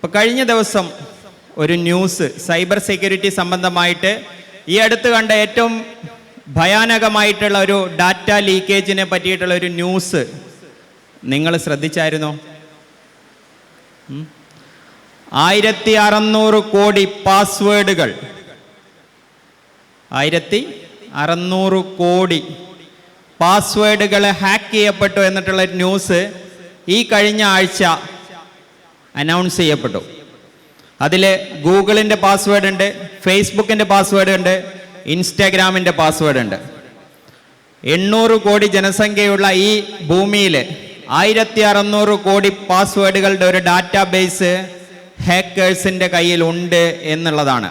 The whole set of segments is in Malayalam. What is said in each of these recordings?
ഇപ്പോൾ കഴിഞ്ഞ ദിവസം ഒരു ന്യൂസ് സൈബർ സെക്യൂരിറ്റി സംബന്ധമായിട്ട് ഈ അടുത്ത് കണ്ട ഏറ്റവും ഭയാനകമായിട്ടുള്ള ഒരു ഡാറ്റ ലീക്കേജിനെ പറ്റിയിട്ടുള്ള ഒരു ന്യൂസ് നിങ്ങൾ ശ്രദ്ധിച്ചായിരുന്നോ? 1600 കോടി പാസ്വേഡുകൾ, 1600 കോടി പാസ്വേഡുകൾ ഹാക്ക് ചെയ്യപ്പെട്ടു എന്നിട്ടുള്ള ന്യൂസ് ഈ കഴിഞ്ഞ ആഴ്ച അനൗൺസ് ചെയ്യപ്പെട്ടു. അതിൽ ഗൂഗിളിൻ്റെ പാസ്വേഡ് ഉണ്ട്, ഫേസ്ബുക്കിൻ്റെ പാസ്വേഡ് ഉണ്ട്, ഇൻസ്റ്റാഗ്രാമിൻ്റെ പാസ്വേഡ് ഉണ്ട്. 800 കോടി ജനസംഖ്യയുള്ള ഈ ഭൂമിയിൽ 1600 കോടി പാസ്വേഡുകളുടെ ഒരു ഡാറ്റാബേസ് ഹാക്കേഴ്സിൻ്റെ കയ്യിലുണ്ട് എന്നുള്ളതാണ്.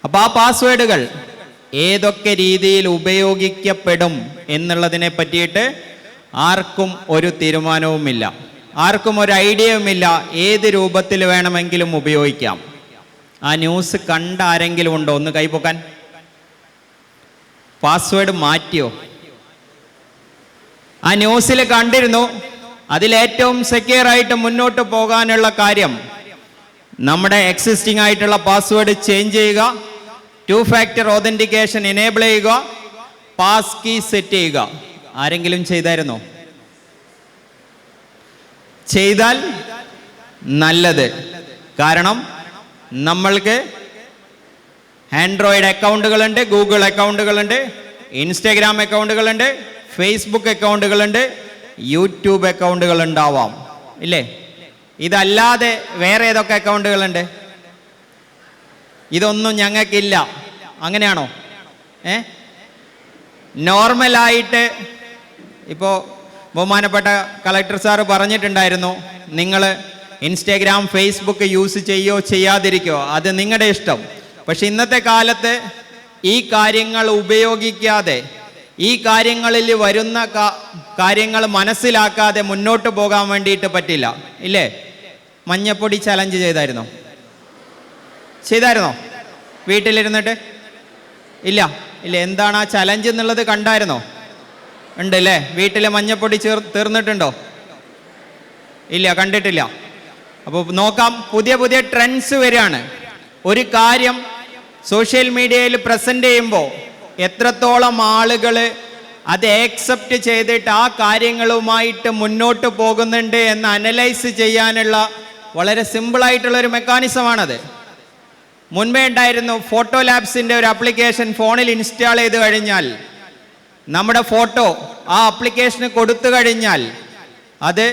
അപ്പോൾ ആ പാസ്വേഡുകൾ ഏതൊക്കെ രീതിയിൽ ഉപയോഗിക്കപ്പെടും എന്നുള്ളതിനെ പറ്റിയിട്ട് ആർക്കും ഒരു തീരുമാനവുമില്ല, ആർക്കും ഒരു ഐഡിയയുമില്ല. ഏത് രൂപത്തിൽ വേണമെങ്കിലും ഉപയോഗിക്കാം. ആ ന്യൂസ് കണ്ട ആരെങ്കിലും ഉണ്ടോ? ഒന്ന് കൈപ്പൊക്കാൻ. പാസ്വേഡ് മാറ്റിയോ? ആ ന്യൂസിൽ കണ്ടിരുന്നു. അതിലേറ്റവും സെക്യൂർ ആയിട്ട് മുന്നോട്ട് പോകാനുള്ള കാര്യം നമ്മുടെ എക്സിസ്റ്റിംഗ് ആയിട്ടുള്ള പാസ്വേഡ് ചേഞ്ച് ചെയ്യുക, 2 ഫാക്ടർ ഓതന്റിക്കേഷൻ എനേബിൾ ചെയ്യുക, പാസ് കീ സെറ്റ് ചെയ്യുക. ആരെങ്കിലും ചെയ്തായിരുന്നോ? ചെയ്താൽ നല്ലത്. കാരണം നമ്മൾക്ക് ആൻഡ്രോയിഡ് അക്കൗണ്ടുകളുണ്ട്, ഗൂഗിൾ അക്കൗണ്ടുകളുണ്ട്, ഇൻസ്റ്റാഗ്രാം അക്കൗണ്ടുകളുണ്ട്, ഫേസ്ബുക്ക് അക്കൗണ്ടുകളുണ്ട്, യൂട്യൂബ് അക്കൗണ്ടുകൾ ഉണ്ടാവാം, ഇല്ലേ? ഇതല്ലാതെ വേറെ ഏതൊക്കെ അക്കൗണ്ടുകളുണ്ട്? ഇതൊന്നും ഞങ്ങൾക്കില്ല. അങ്ങനെയാണോ? നോർമലായിട്ട് ഇപ്പോൾ ബഹുമാനപ്പെട്ട കളക്ടർ സാറ് പറഞ്ഞിട്ടുണ്ടായിരുന്നു, നിങ്ങൾ ഇൻസ്റ്റാഗ്രാം ഫേസ്ബുക്ക് യൂസ് ചെയ്യോ ചെയ്യാതിരിക്കോ അത് നിങ്ങളുടെ ഇഷ്ടം. പക്ഷെ ഇന്നത്തെ കാലത്ത് ഈ കാര്യങ്ങൾ ഉപയോഗിക്കാതെ, ഈ കാര്യങ്ങളിൽ വരുന്ന കാര്യങ്ങൾ മനസ്സിലാക്കാതെ മുന്നോട്ട് പോകാൻ വേണ്ടിയിട്ട് പറ്റില്ല, ഇല്ലേ? മഞ്ഞപ്പൊടി ചലഞ്ച് ചെയ്തായിരുന്നോ? വീട്ടിലിരുന്നിട്ട്? ഇല്ല. എന്താണ് ആ ചലഞ്ച് എന്നുള്ളത് കണ്ടായിരുന്നോ? ഉണ്ടല്ലേ? വീട്ടിൽ മഞ്ഞപ്പൊടി തീർന്നിട്ടുണ്ടോ? ഇല്ല, കണ്ടിട്ടില്ല. അപ്പോൾ നോക്കാം, പുതിയ പുതിയ ട്രെൻഡ്സ് വരികയാണ്. ഒരു കാര്യം സോഷ്യൽ മീഡിയയിൽ പ്രസന്റ് ചെയ്യുമ്പോൾ എത്രത്തോളം ആളുകൾ അത് ആക്സെപ്റ്റ് ചെയ്തിട്ട് ആ കാര്യങ്ങളുമായിട്ട് മുന്നോട്ട് പോകുന്നുണ്ട് എന്ന് അനലൈസ് ചെയ്യാനുള്ള വളരെ സിമ്പിളായിട്ടുള്ള ഒരു മെക്കാനിസമാണത്. മുൻപേ ഉണ്ടായിരുന്നു ഫോട്ടോ ലാബ്സിൻ്റെ ഒരു ആപ്ലിക്കേഷൻ. ഫോണിൽ ഇൻസ്റ്റാൾ ചെയ്ത് കഴിഞ്ഞാൽ നമ്മുടെ ഫോട്ടോ ആ ആപ്ലിക്കേഷന് കൊടുത്തു കഴിഞ്ഞാൽ അത്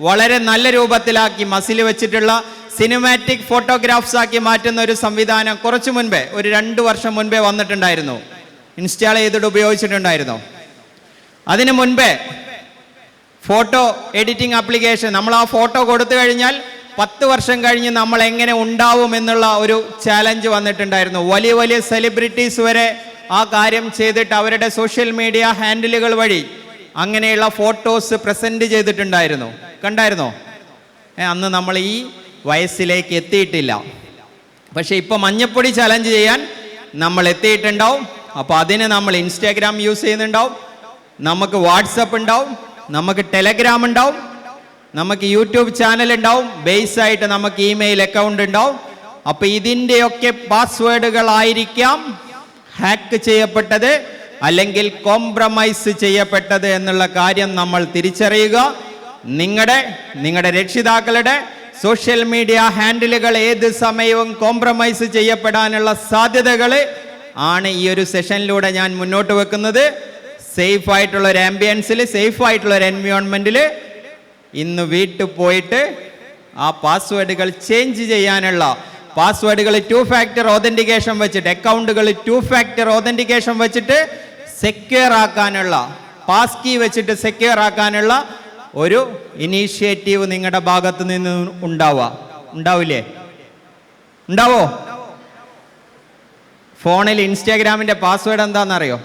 വളരെ നല്ല രൂപത്തിലാക്കി മസിൽ വെച്ചിട്ടുള്ള സിനിമാറ്റിക് ഫോട്ടോഗ്രാഫ്സ് ആക്കി മാറ്റുന്ന ഒരു സംവിധാനം കുറച്ച് മുൻപേ, ഒരു 2 വർഷം മുൻപേ വന്നിട്ടുണ്ടായിരുന്നു. ഇൻസ്റ്റാൾ ചെയ്തിട്ട് ഉപയോഗിച്ചിട്ടുണ്ടായിരുന്നു. അതിനു മുൻപേ ഫോട്ടോ എഡിറ്റിംഗ് ആപ്ലിക്കേഷൻ, നമ്മൾ ആ ഫോട്ടോ കൊടുത്തു കഴിഞ്ഞാൽ 10 വർഷം കഴിഞ്ഞ് നമ്മൾ എങ്ങനെ ഉണ്ടാവും എന്നുള്ള ഒരു ചാലഞ്ച് വന്നിട്ടുണ്ടായിരുന്നു. വലിയ വലിയ സെലിബ്രിറ്റീസ് വരെ ആ കാര്യം ചെയ്തിട്ട് അവരുടെ സോഷ്യൽ മീഡിയ ഹാൻഡിലുകൾ വഴി അങ്ങനെയുള്ള ഫോട്ടോസ് പ്രസന്റ് ചെയ്തിട്ടുണ്ടായിരുന്നു. കണ്ടായിരുന്നോ? അന്ന് നമ്മൾ ഈ വയസ്സിലേക്ക് എത്തിയിട്ടില്ല. പക്ഷെ ഇപ്പോൾ മഞ്ഞപ്പൊടി ചലഞ്ച് ചെയ്യാൻ നമ്മൾ എത്തിയിട്ടുണ്ടാവും. അപ്പോൾ അതിന് നമ്മൾ ഇൻസ്റ്റാഗ്രാം യൂസ് ചെയ്യുന്നുണ്ടാവും, നമുക്ക് വാട്സപ്പ് ഉണ്ടാവും, നമുക്ക് ടെലഗ്രാം ഉണ്ടാവും, നമുക്ക് യൂട്യൂബ് ചാനൽ ഉണ്ടാവും, ബേസ് ആയിട്ട് നമുക്ക് ഇമെയിൽ അക്കൗണ്ട് ഉണ്ടാവും. അപ്പോൾ ഇതിൻ്റെയൊക്കെ പാസ്വേഡുകളായിരിക്കാം ഹാക്ക് ചെയ്യപ്പെട്ടത് അല്ലെങ്കിൽ കോംപ്രമൈസ് ചെയ്യപ്പെട്ടത് എന്നുള്ള കാര്യം നമ്മൾ തിരിച്ചറിയുക. നിങ്ങളുടെ രക്ഷിതാക്കളുടെ സോഷ്യൽ മീഡിയ ഹാൻഡിലുകൾ ഏത് സമയവും കോംപ്രമൈസ് ചെയ്യപ്പെടാനുള്ള സാധ്യതകൾ ആണ് ഈ ഒരു സെഷനിലൂടെ ഞാൻ മുന്നോട്ട് വെക്കുന്നത്. സേഫ് ആയിട്ടുള്ള ഒരു ആംബിയൻസിൽ, സേഫ് ആയിട്ടുള്ള ഒരു എൻവയോൺമെന്റിൽ ഇന്ന് വീട്ടിൽ പോയിട്ട് ആ പാസ്വേഡുകൾ ചേഞ്ച് ചെയ്യാനുള്ള, പാസ്വേഡുകൾ 2 ഫാക്ടർ ഓതന്റിക്കേഷൻ വെച്ചിട്ട്, അക്കൗണ്ടുകൾ 2 ഫാക്ടർ ഓതന്റിക്കേഷൻ വെച്ചിട്ട് സെക്യൂർ ആക്കാനുള്ള, പാസ് കീ വെച്ചിട്ട് സെക്യൂർ ആക്കാനുള്ള ഒരു ഇനീഷ്യേറ്റീവ് നിങ്ങളുടെ ഭാഗത്ത് നിന്ന് ഉണ്ടാവില്ലേ? ഉണ്ടാവോ? ഫോണിൽ ഇൻസ്റ്റാഗ്രാമിൻ്റെ പാസ്വേഡ് എന്താണെന്നറിയോ?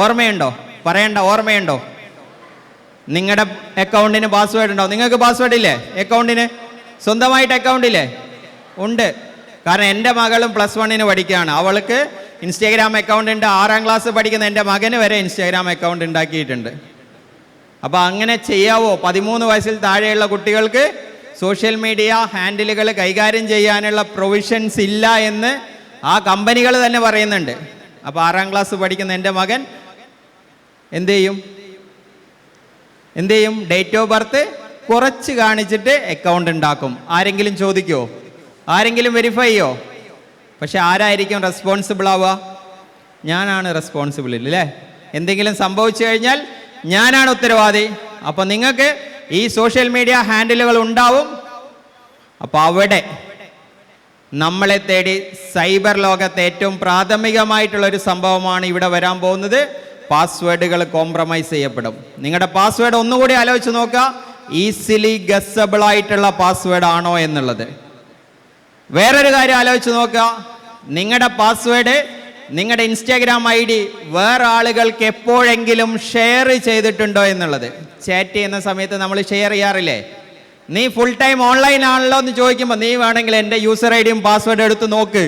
ഓർമ്മയുണ്ടോ? പറയണ്ട, ഓർമ്മയുണ്ടോ? നിങ്ങളുടെ അക്കൗണ്ടിന് പാസ്വേഡ് ഉണ്ടോ? നിങ്ങൾക്ക് പാസ്വേഡ് ഇല്ലേ അക്കൗണ്ടിന്? സ്വന്തമായിട്ട് അക്കൗണ്ട് ഇല്ലേ? ഉണ്ട്. കാരണം എൻ്റെ മകളും +1 പഠിക്കുകയാണ്. അവൾക്ക് ഇൻസ്റ്റാഗ്രാം അക്കൗണ്ട് ഉണ്ട്. 6ാം ക്ലാസ് പഠിക്കുന്ന എൻ്റെ മകന് വരെ ഇൻസ്റ്റാഗ്രാം അക്കൗണ്ട് ഉണ്ടാക്കിയിട്ടുണ്ട്. അപ്പോൾ അങ്ങനെ ചെയ്യാവോ? 13 വയസ്സിൽ താഴെയുള്ള കുട്ടികൾക്ക് സോഷ്യൽ മീഡിയ ഹാൻഡിലുകൾ കൈകാര്യം ചെയ്യാനുള്ള പ്രൊവിഷൻസ് ഇല്ല എന്ന് ആ കമ്പനികൾ തന്നെ പറയുന്നുണ്ട്. അപ്പോൾ 6ാം ക്ലാസ് പഠിക്കുന്ന എൻ്റെ മകൻ എന്ത് ചെയ്യും? ഡേറ്റ് ഓഫ് ബർത്ത് കുറച്ച് കാണിച്ചിട്ട് അക്കൗണ്ട് ഉണ്ടാക്കും. ആരെങ്കിലും ചോദിക്കുമോ? ആരെങ്കിലും വെരിഫൈ ചെയ്യോ? പക്ഷെ ആരായിരിക്കും റെസ്പോൺസിബിൾ ആവുക? ഞാനാണ് റെസ്പോൺസിബിൾ അല്ലേ? എന്തെങ്കിലും സംഭവിച്ചു കഴിഞ്ഞാൽ ഞാനാണ് ഉത്തരവാദി. അപ്പോൾ നിങ്ങൾക്ക് ഈ സോഷ്യൽ മീഡിയ ഹാൻഡിലുകൾ ഉണ്ടാവും. അപ്പോൾ അവിടെ നമ്മളെ തേടി സൈബർ ലോകത്തെ ഏറ്റവും പ്രാഥമികമായിട്ടുള്ളൊരു സംഭവമാണ് ഇവിടെ വരാൻ പോകുന്നത്. പാസ്വേഡുകൾ കോംപ്രമൈസ് ചെയ്യപ്പെടും. നിങ്ങളുടെ പാസ്വേഡ് ഒന്നുകൂടി ആലോചിച്ച് നോക്കുക, ഈസിലി ഗസ്സബിൾ ആയിട്ടുള്ള പാസ്വേഡ് ആണോ എന്നുള്ളത്. വേറൊരു കാര്യം ആലോചിച്ച് നോക്കുക, നിങ്ങളുടെ പാസ്വേഡ്, നിങ്ങളുടെ ഇൻസ്റ്റാഗ്രാം ID വേറെ ആളുകൾക്ക് എപ്പോഴെങ്കിലും ഷെയർ ചെയ്തിട്ടുണ്ടോ എന്നുള്ളത്. ചാറ്റ് ചെയ്യുന്ന സമയത്ത് നമ്മൾ ഷെയർ ചെയ്യാറില്ലേ? നീ ഫുൾ ടൈം ഓൺലൈൻ ആണല്ലോ എന്ന് ചോദിക്കുമ്പോൾ നീ വേണമെങ്കിൽ എൻ്റെ യൂസർ ID യും പാസ്വേഡും എടുത്ത് നോക്ക്,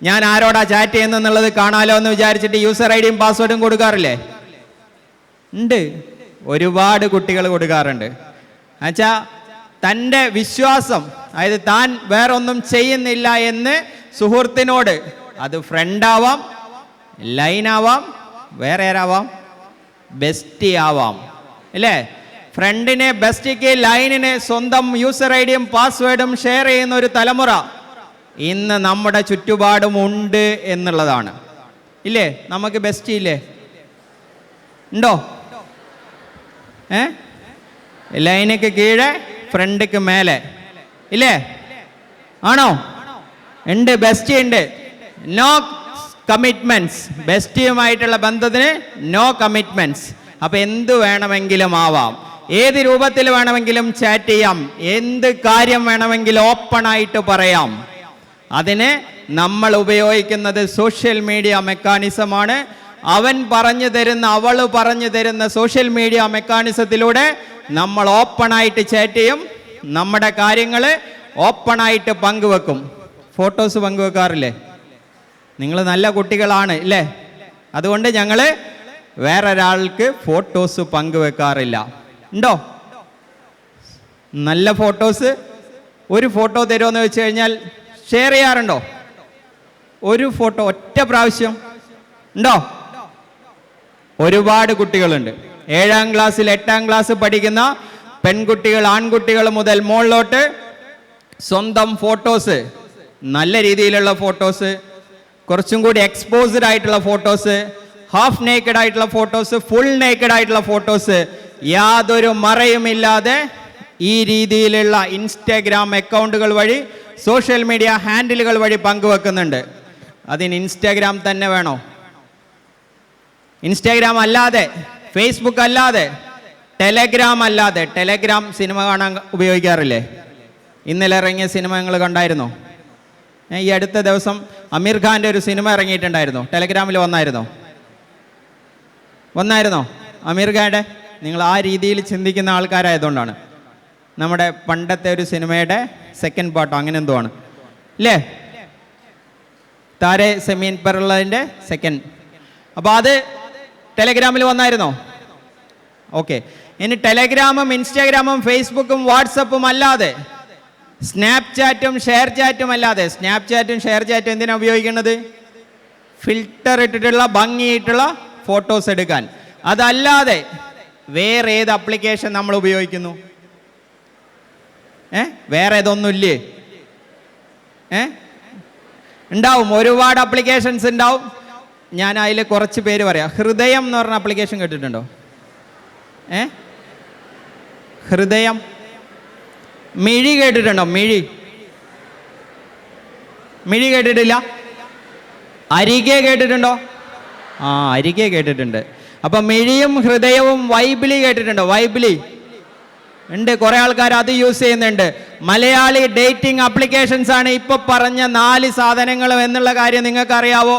ഞാൻ ആരോടാ ചാറ്റ് ചെയ്യുന്നെന്നുള്ളത് കാണാലോ എന്ന് വിചാരിച്ചിട്ട് യൂസർ ID യും പാസ്വേഡും കൊടുക്കാറില്ലേ? ഉണ്ട്, ഒരുപാട് കുട്ടികൾ കൊടുക്കാറുണ്ട്. എന്നുവെച്ചാൽ തൻ്റെ വിശ്വാസം, അതായത് താൻ വേറൊന്നും ചെയ്യുന്നില്ല എന്ന് സുഹൃത്തിനോട്, അത് ഫ്രണ്ടാവാം, ലൈനാവാം, വേറെ ആരാവാം, ബെസ്റ്റി ആവാം അല്ലേ? ഫ്രണ്ടിനെ, ബെസ്റ്റിക്ക്, ലൈനിന് സ്വന്തം യൂസർ ID യും പാസ്വേഡും ഷെയർ ചെയ്യുന്ന ഒരു തലമുറ ഇന്ന് നമ്മുടെ ചുറ്റുപാടും ഉണ്ട് എന്നുള്ളതാണ്. ഇല്ലേ? നമുക്ക് ബെസ്റ്റി ഇല്ലേ? ഉണ്ടോ? ലൈനക്ക് കീഴെ ഫ്രണ്ടിക്ക് മേലെ ഇല്ലേ? ആണോ? ഉണ്ട്, ബെസ്റ്റി ഉണ്ട്. നോ കമ്മിറ്റ്മെന്റ്സ്, ബെസ്റ്റിയുമായിട്ടുള്ള ബന്ധത്തിന് നോ കമ്മിറ്റ്മെന്റ്സ്. അപ്പൊ എന്ത് വേണമെങ്കിലും ആവാം, ഏത് രൂപത്തിൽ വേണമെങ്കിലും ചാറ്റ് ചെയ്യാം, എന്ത് കാര്യം വേണമെങ്കിലും ഓപ്പൺ ആയിട്ട് പറയാം. അതിന് നമ്മൾ ഉപയോഗിക്കുന്നത് സോഷ്യൽ മീഡിയ മെക്കാനിസമാണ്. അവൻ പറഞ്ഞു തരുന്ന, അവൾ പറഞ്ഞു തരുന്ന സോഷ്യൽ മീഡിയ മെക്കാനിസത്തിലൂടെ നമ്മൾ ഓപ്പണായിട്ട് ചാറ്റ് ചെയ്യും, നമ്മുടെ കാര്യങ്ങൾ ഓപ്പണായിട്ട് പങ്കുവെക്കും. ഫോട്ടോസ് പങ്കുവെക്കാറില്ലേ? നിങ്ങൾ നല്ല കുട്ടികളാണ് ഇല്ലേ? അതുകൊണ്ട് ഞങ്ങൾ വേറൊരാൾക്ക് ഫോട്ടോസ് പങ്കുവെക്കാറില്ല. ഉണ്ടോ? നല്ല ഫോട്ടോസ്, ഒരു ഫോട്ടോ തരുമെന്ന് വെച്ച് കഴിഞ്ഞാൽ ഷെയർ ചെയ്യാറുണ്ടോ? ഒരു ഫോട്ടോ ഒറ്റ പ്രാവശ്യം ഉണ്ടോ? ഒരുപാട് കുട്ടികളുണ്ട്. 7ാം ക്ലാസ്സിൽ 8ാം ക്ലാസ് പഠിക്കുന്ന പെൺകുട്ടികൾ, ആൺകുട്ടികൾ മുതൽ മുകളിലോട്ട് സ്വന്തം ഫോട്ടോസ്, നല്ല രീതിയിലുള്ള ഫോട്ടോസ്, കുറച്ചും കൂടി എക്സ്പോസ്ഡ് ആയിട്ടുള്ള ഫോട്ടോസ്, ഹാഫ് നേക്കഡ് ആയിട്ടുള്ള ഫോട്ടോസ്, ഫുൾ നേക്കഡ് ആയിട്ടുള്ള ഫോട്ടോസ്, യാതൊരു മറയുമില്ലാതെ ഈ രീതിയിലുള്ള ഇൻസ്റ്റാഗ്രാം അക്കൗണ്ടുകൾ വഴി, സോഷ്യൽ മീഡിയ ഹാൻഡിലുകൾ വഴി പങ്കുവെക്കുന്നുണ്ട്. അതിന് ഇൻസ്റ്റാഗ്രാം തന്നെ വേണോ? ഇൻസ്റ്റാഗ്രാം അല്ലാതെ, ഫേസ്ബുക്ക് അല്ലാതെ, ടെലഗ്രാം അല്ലാതെ, ടെലഗ്രാം സിനിമ കാണാൻ ഉപയോഗിക്കാറില്ലേ? ഇന്നലെ ഇറങ്ങിയ സിനിമ നിങ്ങൾ കണ്ടായിരുന്നോ? ഈ അടുത്ത ദിവസം അമീർ ഖാൻ്റെ ഒരു സിനിമ ഇറങ്ങിയിട്ടുണ്ടായിരുന്നു, ടെലഗ്രാമിൽ വന്നായിരുന്നോ അമീർ ഖാൻ്റെ? നിങ്ങൾ ആ രീതിയിൽ ചിന്തിക്കുന്ന ആൾക്കാരായതുകൊണ്ടാണ്. നമ്മുടെ പണ്ടത്തെ ഒരു സിനിമയുടെ സെക്കൻഡ് പാർട്ടോ അങ്ങനെ എന്തോ ആണ് അല്ലേ? താരെ സെമീൻ പെറുള്ളതിൻ്റെ സെക്കൻഡ്. അപ്പോൾ അത് ടെലഗ്രാമിൽ വന്നായിരുന്നോ? ഓക്കെ. ഇനി ടെലഗ്രാമും ഇൻസ്റ്റാഗ്രാമും ഫേസ്ബുക്കും വാട്സപ്പും അല്ലാതെ, സ്നാപ്ചാറ്റും ഷെയർ ചാറ്റും അല്ലാതെ, സ്നാപ്ചാറ്റും ഷെയർ ചാറ്റും എന്തിനാണ് ഉപയോഗിക്കുന്നത്? ഫിൽറ്റർ ഇട്ടിട്ടുള്ള ഭംഗിയായിട്ടുള്ള ഫോട്ടോസ് എടുക്കാൻ. അതല്ലാതെ വേറെ ഏത് ആപ്ലിക്കേഷൻ നമ്മൾ ഉപയോഗിക്കുന്നു? വേറെ ഏതൊന്നുമില്ലേ? ഉണ്ടാവും, ഒരുപാട് ആപ്ലിക്കേഷൻസ് ഉണ്ടാവും. ഞാൻ അതിൽ കുറച്ച് പേര് പറയാം. ഹൃദയം എന്ന് പറഞ്ഞ ആപ്ലിക്കേഷൻ കേട്ടിട്ടുണ്ടോ? ഹൃദയം. മിഴി കേട്ടിട്ടുണ്ടോ? മിഴി കേട്ടിട്ടില്ല? അരികെ കേട്ടിട്ടുണ്ടോ? അരികെ കേട്ടിട്ടുണ്ട്. അപ്പൊ മിഴിയും ഹൃദയവും. വൈബിലി കേട്ടിട്ടുണ്ടോ? വൈബിലി ഉണ്ട്, കുറെ ആൾക്കാർ അത് യൂസ് ചെയ്യുന്നുണ്ട്. മലയാളി ഡേറ്റിംഗ് ആപ്ലിക്കേഷൻസ് ആണ് ഇപ്പൊ പറഞ്ഞ 4 സാധനങ്ങളും എന്നുള്ള കാര്യം നിങ്ങൾക്ക് അറിയാവോ?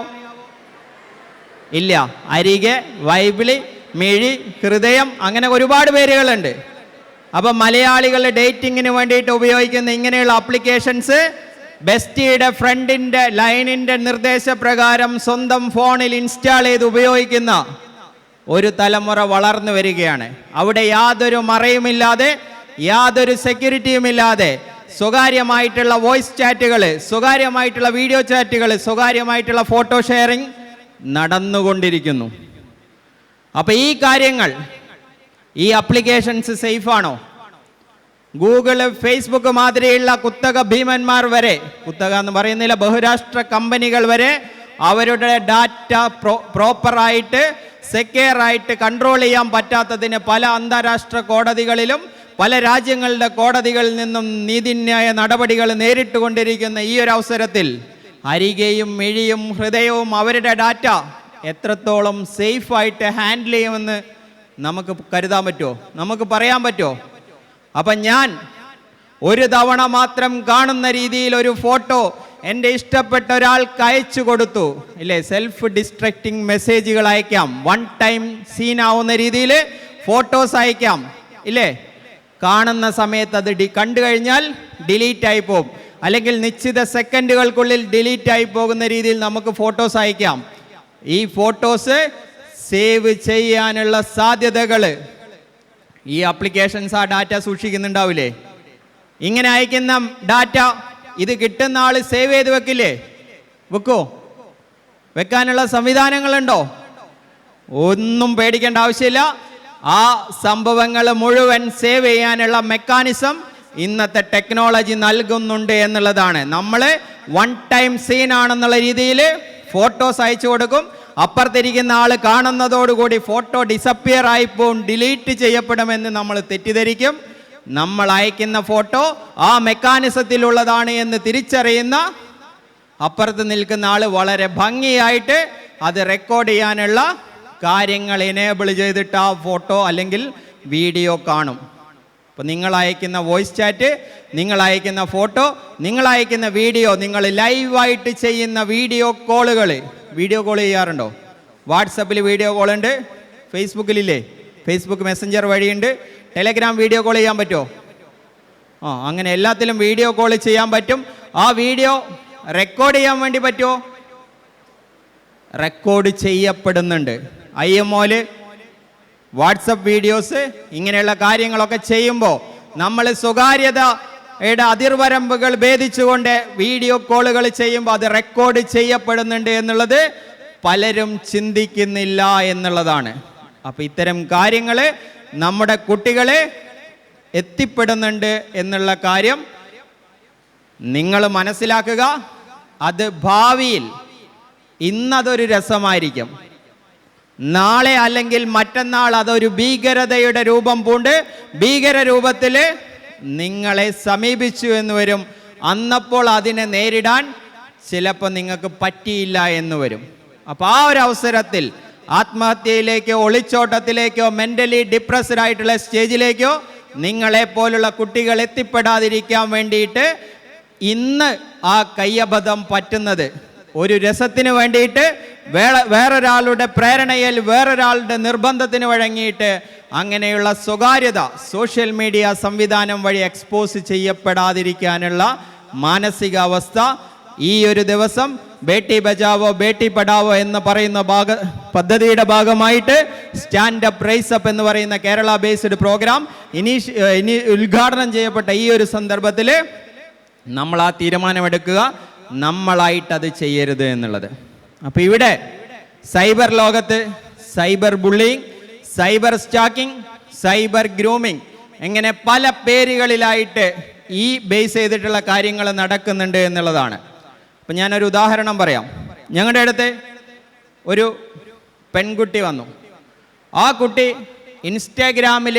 ഇല്ല. അരികെ, വൈബിളി, മിഴി, ഹൃദയം, അങ്ങനെ ഒരുപാട് പേരുകളുണ്ട്. അപ്പൊ മലയാളികൾ ഡേറ്റിങ്ങിന് വേണ്ടിയിട്ട് ഉപയോഗിക്കുന്ന ഇങ്ങനെയുള്ള ആപ്ലിക്കേഷൻസ് ബെസ്റ്റിയുടെ, ഫ്രണ്ടിന്റെ, ലൈനിന്റെ നിർദ്ദേശപ്രകാരം സ്വന്തം ഫോണിൽ ഇൻസ്റ്റാൾ ചെയ്ത് ഉപയോഗിക്കുന്ന ഒരു തലമുറ വളർന്നു വരികയാണ്. അവിടെ യാതൊരു മറയുമില്ലാതെ യാതൊരു സെക്യൂരിറ്റിയും ഇല്ലാതെ സ്വകാര്യമായിട്ടുള്ള വോയിസ് ചാറ്റുകൾ, സ്വകാര്യമായിട്ടുള്ള വീഡിയോ ചാറ്റുകൾ, സ്വകാര്യമായിട്ടുള്ള ഫോട്ടോ ഷെയറിംഗ് നടന്നുകൊണ്ടിരിക്കുന്നു. അപ്പോൾ ഈ കാര്യങ്ങൾ, ഈ ആപ്ലിക്കേഷൻസ് സേഫാണോ? ഗൂഗിൾ, ഫേസ്ബുക്ക് മാതിരിയുള്ള കുത്തക ഭീമന്മാർ വരെ, കുത്തക എന്ന് പറയുന്നില്ല, ബഹുരാഷ്ട്ര കമ്പനികൾ വരെ അവരുടെ ഡാറ്റ പ്രോപ്പറായിട്ട് സെക്യൂർ ആയിട്ട് കൺട്രോൾ ചെയ്യാൻ പറ്റാത്തതിന് പല അന്താരാഷ്ട്ര കോടതികളിലും പല രാജ്യങ്ങളുടെ കോടതികളിൽ നിന്നും നീതിന്യായ നടപടികൾ നേരിട്ടുകൊണ്ടിരിക്കുന്ന ഈ ഒരു അവസരത്തിൽ അരികെയും മിഴിയും ഹൃദയവും അവരുടെ ഡാറ്റ എത്രത്തോളം സേഫായിട്ട് ഹാൻഡിൽ ചെയ്യുമെന്ന് നമുക്ക് കരുതാൻ പറ്റുമോ? നമുക്ക് പറയാൻ പറ്റുമോ? അപ്പം ഞാൻ ഒരു തവണ മാത്രം കാണുന്ന രീതിയിൽ ഒരു ഫോട്ടോ എൻ്റെ ഇഷ്ടപ്പെട്ട ഒരാൾക്ക് അയച്ചു കൊടുത്തു, ഇല്ലേ? സെൽഫ് ഡിസ്ട്രക്റ്റിംഗ് മെസ്സേജുകൾ അയക്കാം, വൺ ടൈം സീനാവുന്ന രീതിയിൽ ഫോട്ടോസ് അയക്കാം, ഇല്ലേ? കാണുന്ന സമയത്ത് അത് കണ്ടു കഴിഞ്ഞാൽ ഡിലീറ്റ് ആയി പോകും, അല്ലെങ്കിൽ നിശ്ചിത സെക്കൻഡുകൾക്കുള്ളിൽ ഡിലീറ്റ് ആയി പോകുന്ന രീതിയിൽ നമുക്ക് ഫോട്ടോസ് അയക്കാം. ഈ ഫോട്ടോസ് സേവ് ചെയ്യാനുള്ള സാധ്യതകൾ ഈ ആപ്ലിക്കേഷൻസ് ആ ഡാറ്റ സൂക്ഷിക്കുന്നുണ്ടാവില്ലേ? ഇങ്ങനെ അയക്കുന്ന ഡാറ്റ ഇത് കിട്ടുന്ന ആൾ സേവ് ചെയ്ത് വെക്കില്ലേ? വെക്കോ? വെക്കാനുള്ള സംവിധാനങ്ങളുണ്ടോ? ഒന്നും പേടിക്കേണ്ട ആവശ്യമില്ല. ആ സംഭവങ്ങൾ മുഴുവൻ സേവ് ചെയ്യാനുള്ള മെക്കാനിസം ഇന്നത്തെ ടെക്നോളജി നൽകുന്നുണ്ട് എന്നുള്ളതാണ്. നമ്മൾ വൺ ടൈം സീൻ ആണെന്നുള്ള രീതിയിൽ ഫോട്ടോസ് അയച്ചു കൊടുക്കും. അപ്പുറത്തിരിക്കുന്ന ആൾ കാണുന്നതോടുകൂടി ഫോട്ടോ ഡിസപ്പിയർ ആയിപ്പോവും, ഡിലീറ്റ് ചെയ്യപ്പെടുമെന്ന് നമ്മൾ തെറ്റിദ്ധരിക്കും. നമ്മൾ അയക്കുന്ന ഫോട്ടോ ആ മെക്കാനിസത്തിലുള്ളതാണ് എന്ന് തിരിച്ചറിയുന്ന അപ്പുറത്ത് നിൽക്കുന്ന ആൾ വളരെ ഭംഗിയായിട്ട് അത് റെക്കോർഡ് ചെയ്യാനുള്ള കാര്യങ്ങൾ എനേബിൾ ചെയ്തിട്ട് ആ ഫോട്ടോ അല്ലെങ്കിൽ വീഡിയോ കാണും. അപ്പോൾ നിങ്ങൾ അയക്കുന്ന വോയിസ് ചാറ്റ്, നിങ്ങൾ അയക്കുന്ന ഫോട്ടോ, നിങ്ങൾ അയക്കുന്ന വീഡിയോ, നിങ്ങൾ ലൈവായിട്ട് ചെയ്യുന്ന വീഡിയോ കോളുകൾ, വീഡിയോ കോൾ ചെയ്യാറുണ്ടോ? വാട്സപ്പിൽ വീഡിയോ കോൾ ഉണ്ട്, ഫേസ്ബുക്കിലില്ലേ? ഫേസ്ബുക്ക് മെസ്സഞ്ചർ വഴിയുണ്ട്, ടെലഗ്രാം വീഡിയോ കോൾ ചെയ്യാൻ പറ്റുമോ? അങ്ങനെ എല്ലാത്തിലും വീഡിയോ കോൾ ചെയ്യാൻ പറ്റും. ആ വീഡിയോ റെക്കോർഡ് ചെയ്യാൻ വേണ്ടി പറ്റുമോ? റെക്കോർഡ് ചെയ്യപ്പെടുന്നുണ്ട്. IMOയിൽ വാട്സപ്പ് വീഡിയോസ് ഇങ്ങനെയുള്ള കാര്യങ്ങളൊക്കെ ചെയ്യുമ്പോൾ നമ്മൾ സ്വകാര്യതയുടെ അതിർവരമ്പുകൾ ഭേദിച്ചുകൊണ്ട് വീഡിയോ കോളുകൾ ചെയ്യുമ്പോൾ അത് റെക്കോർഡ് ചെയ്യപ്പെടുന്നുണ്ട് എന്നുള്ളത് പലരും ചിന്തിക്കുന്നില്ല എന്നുള്ളതാണ്. അപ്പോൾ ഇത്തരം കാര്യങ്ങൾ നമ്മുടെ കുട്ടികളെ എത്തിപ്പെടുന്നുണ്ട് എന്നുള്ള കാര്യം നിങ്ങൾ മനസ്സിലാക്കുക. അത് ഭാവിയിൽ ഇന്നതൊരു രസമായിരിക്കും, നാളെ അല്ലെങ്കിൽ മറ്റന്നാൾ അതൊരു ഭീകരതയുടെ രൂപം പൂണ്ട് ഭീകര രൂപത്തിൽ നിങ്ങളെ സമീപിച്ചു എന്ന് വരും. അന്നപ്പോൾ അതിനെ നേരിടാൻ ചിലപ്പോൾ നിങ്ങൾക്ക് പറ്റിയില്ല എന്ന് വരും. അപ്പോൾ ആ ഒരു അവസരത്തിൽ ആത്മഹത്യയിലേക്കോ ഒളിച്ചോട്ടത്തിലേക്കോ മെൻ്റലി ഡിപ്രസ്ഡ് ആയിട്ടുള്ള സ്റ്റേജിലേക്കോ നിങ്ങളെപ്പോലുള്ള കുട്ടികൾ എത്തിപ്പെടാതിരിക്കാൻ വേണ്ടിയിട്ട് ഇന്ന് ആ കയ്യബദ്ധം പറ്റുന്നത് ഒരു രസത്തിന് വേണ്ടിയിട്ട് വേറൊരാളുടെ പ്രേരണയിൽ വേറൊരാളുടെ നിർബന്ധത്തിന് വഴങ്ങിയിട്ട് അങ്ങനെയുള്ള സ്വകാര്യത സോഷ്യൽ മീഡിയ സംവിധാനം വഴി എക്സ്പോസ് ചെയ്യപ്പെടാതിരിക്കാനുള്ള മാനസികാവസ്ഥ ഈ ഒരു ദിവസം ബേട്ടി ബച്ചാവോ ബേട്ടി പഠാവോ എന്ന് പറയുന്ന പദ്ധതിയുടെ ഭാഗമായിട്ട് സ്റ്റാൻഡപ്പ് റൈസ് അപ്പ് എന്ന് പറയുന്ന കേരള ബേസ്ഡ് പ്രോഗ്രാം ഇനി ഉദ്ഘാടനം ചെയ്യപ്പെട്ട ഈ ഒരു സന്ദർഭത്തിൽ നമ്മൾ ആ തീരുമാനമെടുക്കുക, നമ്മളായിട്ടത് ചെയ്യരുത് എന്നുള്ളത്. അപ്പോൾ ഇവിടെ സൈബർ ലോകത്ത് cyber bullying, cyber stacking, cyber grooming എങ്ങനെ പല പേരുകളിലായിട്ട് ഈ ബേസ് ചെയ്തിട്ടുള്ള കാര്യങ്ങൾ നടക്കുന്നുണ്ട് എന്നുള്ളതാണ്. അപ്പം ഞാനൊരു ഉദാഹരണം പറയാം. ഞങ്ങളുടെ അടുത്ത് ഒരു പെൺകുട്ടി വന്നു. ആ കുട്ടി ഇൻസ്റ്റാഗ്രാമിൽ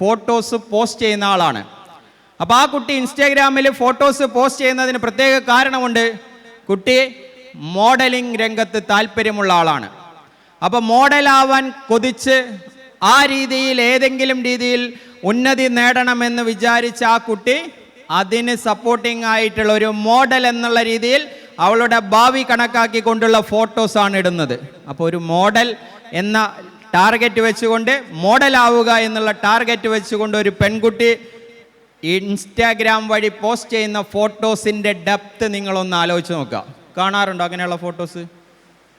ഫോട്ടോസ് പോസ്റ്റ് ചെയ്യുന്ന ആളാണ്. അപ്പോൾ ആ കുട്ടി ഇൻസ്റ്റാഗ്രാമിൽ ഫോട്ടോസ് പോസ്റ്റ് ചെയ്യുന്നതിന് പ്രത്യേക കാരണമുണ്ട്. കുട്ടി മോഡലിംഗ് രംഗത്ത് താല്പര്യമുള്ള ആളാണ്. അപ്പോൾ മോഡലാവാൻ കൊതിച്ച് ആ രീതിയിൽ ഏതെങ്കിലും രീതിയിൽ ഉന്നതി നേടണമെന്ന് വിചാരിച്ച ആ കുട്ടി അതിന് സപ്പോർട്ടിംഗ് ആയിട്ടുള്ള ഒരു മോഡൽ എന്നുള്ള രീതിയിൽ അവളുടെ ഭാവി കണക്കാക്കിക്കൊണ്ടുള്ള ഫോട്ടോസാണ് ഇടുന്നത്. അപ്പോൾ ഒരു മോഡൽ എന്ന ടാർഗറ്റ് വെച്ചുകൊണ്ട്, മോഡലാവുക എന്നുള്ള ടാർഗറ്റ് വെച്ചുകൊണ്ട് ഒരു പെൺകുട്ടി ഇൻസ്റ്റാഗ്രാം വഴി പോസ്റ്റ് ചെയ്യുന്ന ഫോട്ടോസിൻ്റെ ഡെപ്ത് നിങ്ങളൊന്ന് ആലോചിച്ച് നോക്കുക. കാണാറുണ്ടോ അങ്ങനെയുള്ള ഫോട്ടോസ്?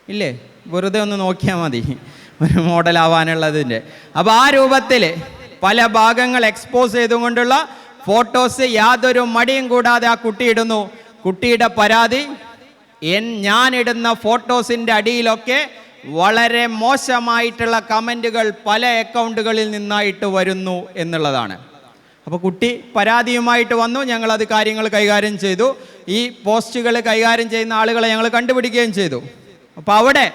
ഇല്ലേ? വെറുതെ ഒന്ന് നോക്കിയാൽ മതി ഒരു മോഡലാവാനുള്ളതിൻ്റെ. അപ്പോൾ ആ രൂപത്തിൽ പല ഭാഗങ്ങൾ എക്സ്പോസ് ചെയ്തുകൊണ്ടുള്ള ഫോട്ടോസ് യാതൊരു മടിയും കൂടാതെ ആ കുട്ടി ഇടുന്നു. കുട്ടിയുടെ പരാതി, ഞാനിടുന്ന ഫോട്ടോസിൻ്റെ അടിയിലൊക്കെ വളരെ മോശമായിട്ടുള്ള കമൻറ്റുകൾ പല അക്കൗണ്ടുകളിൽ നിന്നായിട്ട് വരുന്നു എന്നുള്ളതാണ്. അപ്പോൾ കുട്ടി പരാതിയുമായിട്ട് വന്നു. ഞങ്ങളത് കാര്യങ്ങൾ കൈകാര്യം ചെയ്തു. ഈ പോസ്റ്റുകൾ കൈകാര്യം ചെയ്യുന്ന ആളുകളെ ഞങ്ങൾ കണ്ടുപിടിക്കുകയും ചെയ്തു. അപ്പോൾ അവിടെ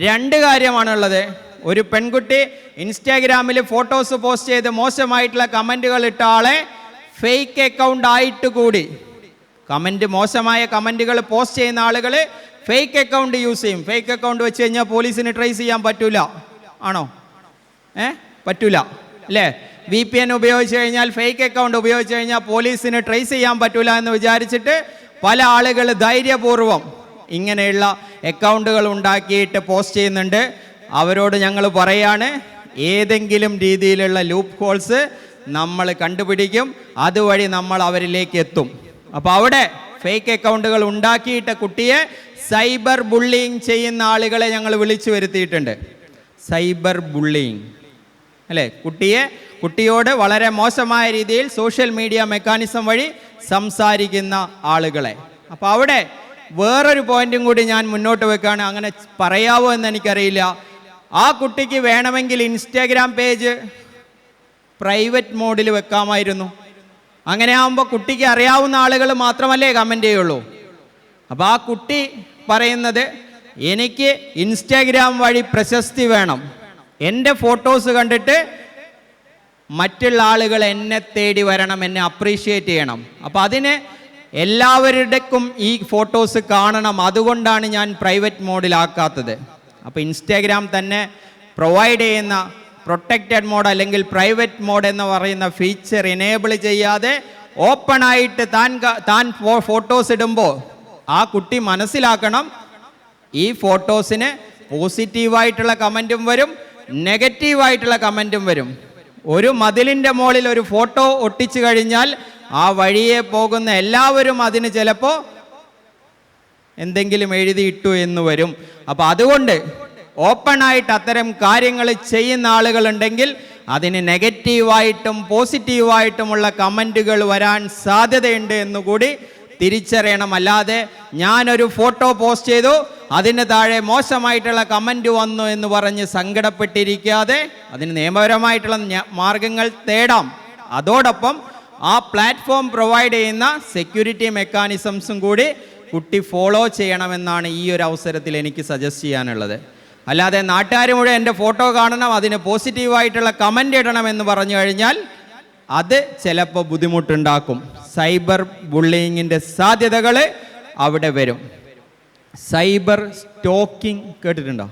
രണ്ട് കാര്യമാണുള്ളത്. ഒരു പെൺകുട്ടി ഇൻസ്റ്റാഗ്രാമിൽ ഫോട്ടോസ് പോസ്റ്റ് ചെയ്ത് മോശമായിട്ടുള്ള കമൻറ്റുകൾ ഇട്ട ആളെ ഫേക്ക് അക്കൗണ്ട് ആയിട്ട് കൂടി മോശമായ കമൻറ്റുകൾ പോസ്റ്റ് ചെയ്യുന്ന ആളുകൾ ഫേക്ക് അക്കൗണ്ട് യൂസ് ചെയ്യും. ഫേക്ക് അക്കൗണ്ട് വെച്ച് കഴിഞ്ഞാൽ പോലീസിന് ട്രേസ് ചെയ്യാൻ പറ്റൂല. ആണോ? പറ്റൂല അല്ലേ? VPN ഉപയോഗിച്ച് കഴിഞ്ഞാൽ, ഫേക്ക് അക്കൗണ്ട് ഉപയോഗിച്ച് കഴിഞ്ഞാൽ പോലീസിന് ട്രേസ് ചെയ്യാൻ പറ്റൂല എന്ന് വിചാരിച്ചിട്ട് പല ആളുകൾ ധൈര്യപൂർവ്വം ഇങ്ങനെയുള്ള അക്കൗണ്ടുകൾ ഉണ്ടാക്കിയിട്ട് പോസ്റ്റ് ചെയ്യുന്നുണ്ട്. അവരോട് ഞങ്ങൾ പറയാണ്, ഏതെങ്കിലും രീതിയിലുള്ള ലൂപ്പ് ഹോൾസ് നമ്മൾ കണ്ടുപിടിക്കും, അതുവഴി നമ്മൾ അവരിലേക്ക് എത്തും. അപ്പോൾ അവിടെ ഫേക്ക് അക്കൗണ്ടുകൾ ഉണ്ടാക്കിയിട്ട കുട്ടിയെ സൈബർ ബുള്ളിങ് ചെയ്യുന്ന ആളുകളെ ഞങ്ങൾ വിളിച്ചു വരുത്തിയിട്ടുണ്ട്. സൈബർ ബുള്ളിങ് അല്ലേ? കുട്ടിയോട് വളരെ മോശമായ രീതിയിൽ സോഷ്യൽ മീഡിയ മെക്കാനിസം വഴി സംസാരിക്കുന്ന ആളുകളെ. അപ്പോൾ അവിടെ വേറൊരു പോയിന്റും കൂടി ഞാൻ മുന്നോട്ട് വെക്കുകയാണ്. അങ്ങനെ പറയാവോ എന്ന് എനിക്കറിയില്ല. ആ കുട്ടിക്ക് വേണമെങ്കിൽ ഇൻസ്റ്റാഗ്രാം പേജ് പ്രൈവറ്റ് മോഡിൽ വെക്കാമായിരുന്നു. അങ്ങനെ ആകുമ്പോൾ കുട്ടിക്ക് അറിയാവുന്ന ആളുകൾ മാത്രമല്ലേ കമൻറ്റ് ചെയ്യുള്ളൂ. അപ്പോൾ ആ കുട്ടി പറയുന്നത്, എനിക്ക് ഇൻസ്റ്റാഗ്രാം വഴി പ്രശസ്തി വേണം, എൻ്റെ ഫോട്ടോസ് കണ്ടിട്ട് മറ്റുള്ള ആളുകൾ എന്നെ തേടി വരണം, എന്നെ അപ്രീഷിയേറ്റ് ചെയ്യണം. അപ്പോൾ അതിന് എല്ലാവരുടെക്കും ഈ ഫോട്ടോസ് കാണണം, അതുകൊണ്ടാണ് ഞാൻ പ്രൈവറ്റ് മോഡിലാക്കാത്തത്. അപ്പോൾ ഇൻസ്റ്റാഗ്രാം തന്നെ പ്രൊവൈഡ് ചെയ്യുന്ന പ്രൊട്ടക്റ്റഡ് മോഡ് അല്ലെങ്കിൽ പ്രൈവറ്റ് മോഡ് എന്ന് പറയുന്ന ഫീച്ചർ എനേബിൾ ചെയ്യാതെ ഓപ്പണായിട്ട് താൻ ഫോട്ടോസ് ഇടുമ്പോൾ ആ കുട്ടി മനസ്സിലാക്കണം, ഈ ഫോട്ടോസിന് പോസിറ്റീവായിട്ടുള്ള കമൻറ്റും വരും, നെഗറ്റീവായിട്ടുള്ള കമൻറ്റും വരും. ഒരു മതിലിൻ്റെ മുകളിൽ ഒരു ഫോട്ടോ ഒട്ടിച്ചു കഴിഞ്ഞാൽ ആ വഴിയെ പോകുന്ന എല്ലാവരും അതിന് ചിലപ്പോൾ എന്തെങ്കിലും എഴുതിയിട്ടു എന്ന് വരും. അപ്പോൾ അതുകൊണ്ട് ഓപ്പണായിട്ട് അത്തരം കാര്യങ്ങൾ ചെയ്യുന്ന ആളുകളുണ്ടെങ്കിൽ അതിന് നെഗറ്റീവായിട്ടും പോസിറ്റീവായിട്ടുമുള്ള കമൻറ്റുകൾ വരാൻ സാധ്യതയുണ്ട് എന്നുകൂടി തിരിച്ചറിയണം. അല്ലാതെ ഞാനൊരു ഫോട്ടോ പോസ്റ്റ് ചെയ്തു, അതിന് താഴെ മോശമായിട്ടുള്ള കമൻറ്റ് വന്നു എന്ന് പറഞ്ഞ് സങ്കടപ്പെട്ടിരിക്കാതെ അതിന് നിയമപരമായിട്ടുള്ള മാർഗങ്ങൾ തേടാം. അതോടൊപ്പം ആ പ്ലാറ്റ്ഫോം പ്രൊവൈഡ് ചെയ്യുന്ന സെക്യൂരിറ്റി മെക്കാനിസംസും കൂടി കുട്ടി ഫോളോ ചെയ്യണമെന്നാണ് ഈ ഒരു അവസരത്തിൽ എനിക്ക് സജസ്റ്റ് ചെയ്യാനുള്ളത്. അല്ലാതെ നാട്ടുകാർ മുഴുവൻ എൻ്റെ ഫോട്ടോ കാണണം, അതിന് പോസിറ്റീവായിട്ടുള്ള കമൻ്റ് ഇടണം എന്ന് പറഞ്ഞു കഴിഞ്ഞാൽ അത് ചിലപ്പോൾ ബുദ്ധിമുട്ടുണ്ടാക്കും. സൈബർ ബുള്ളിങ്ങിൻ്റെ സാധ്യതകൾ അവിടെ വരും. സൈബർ സ്റ്റോക്കിംഗ് കേട്ടിട്ടുണ്ടോ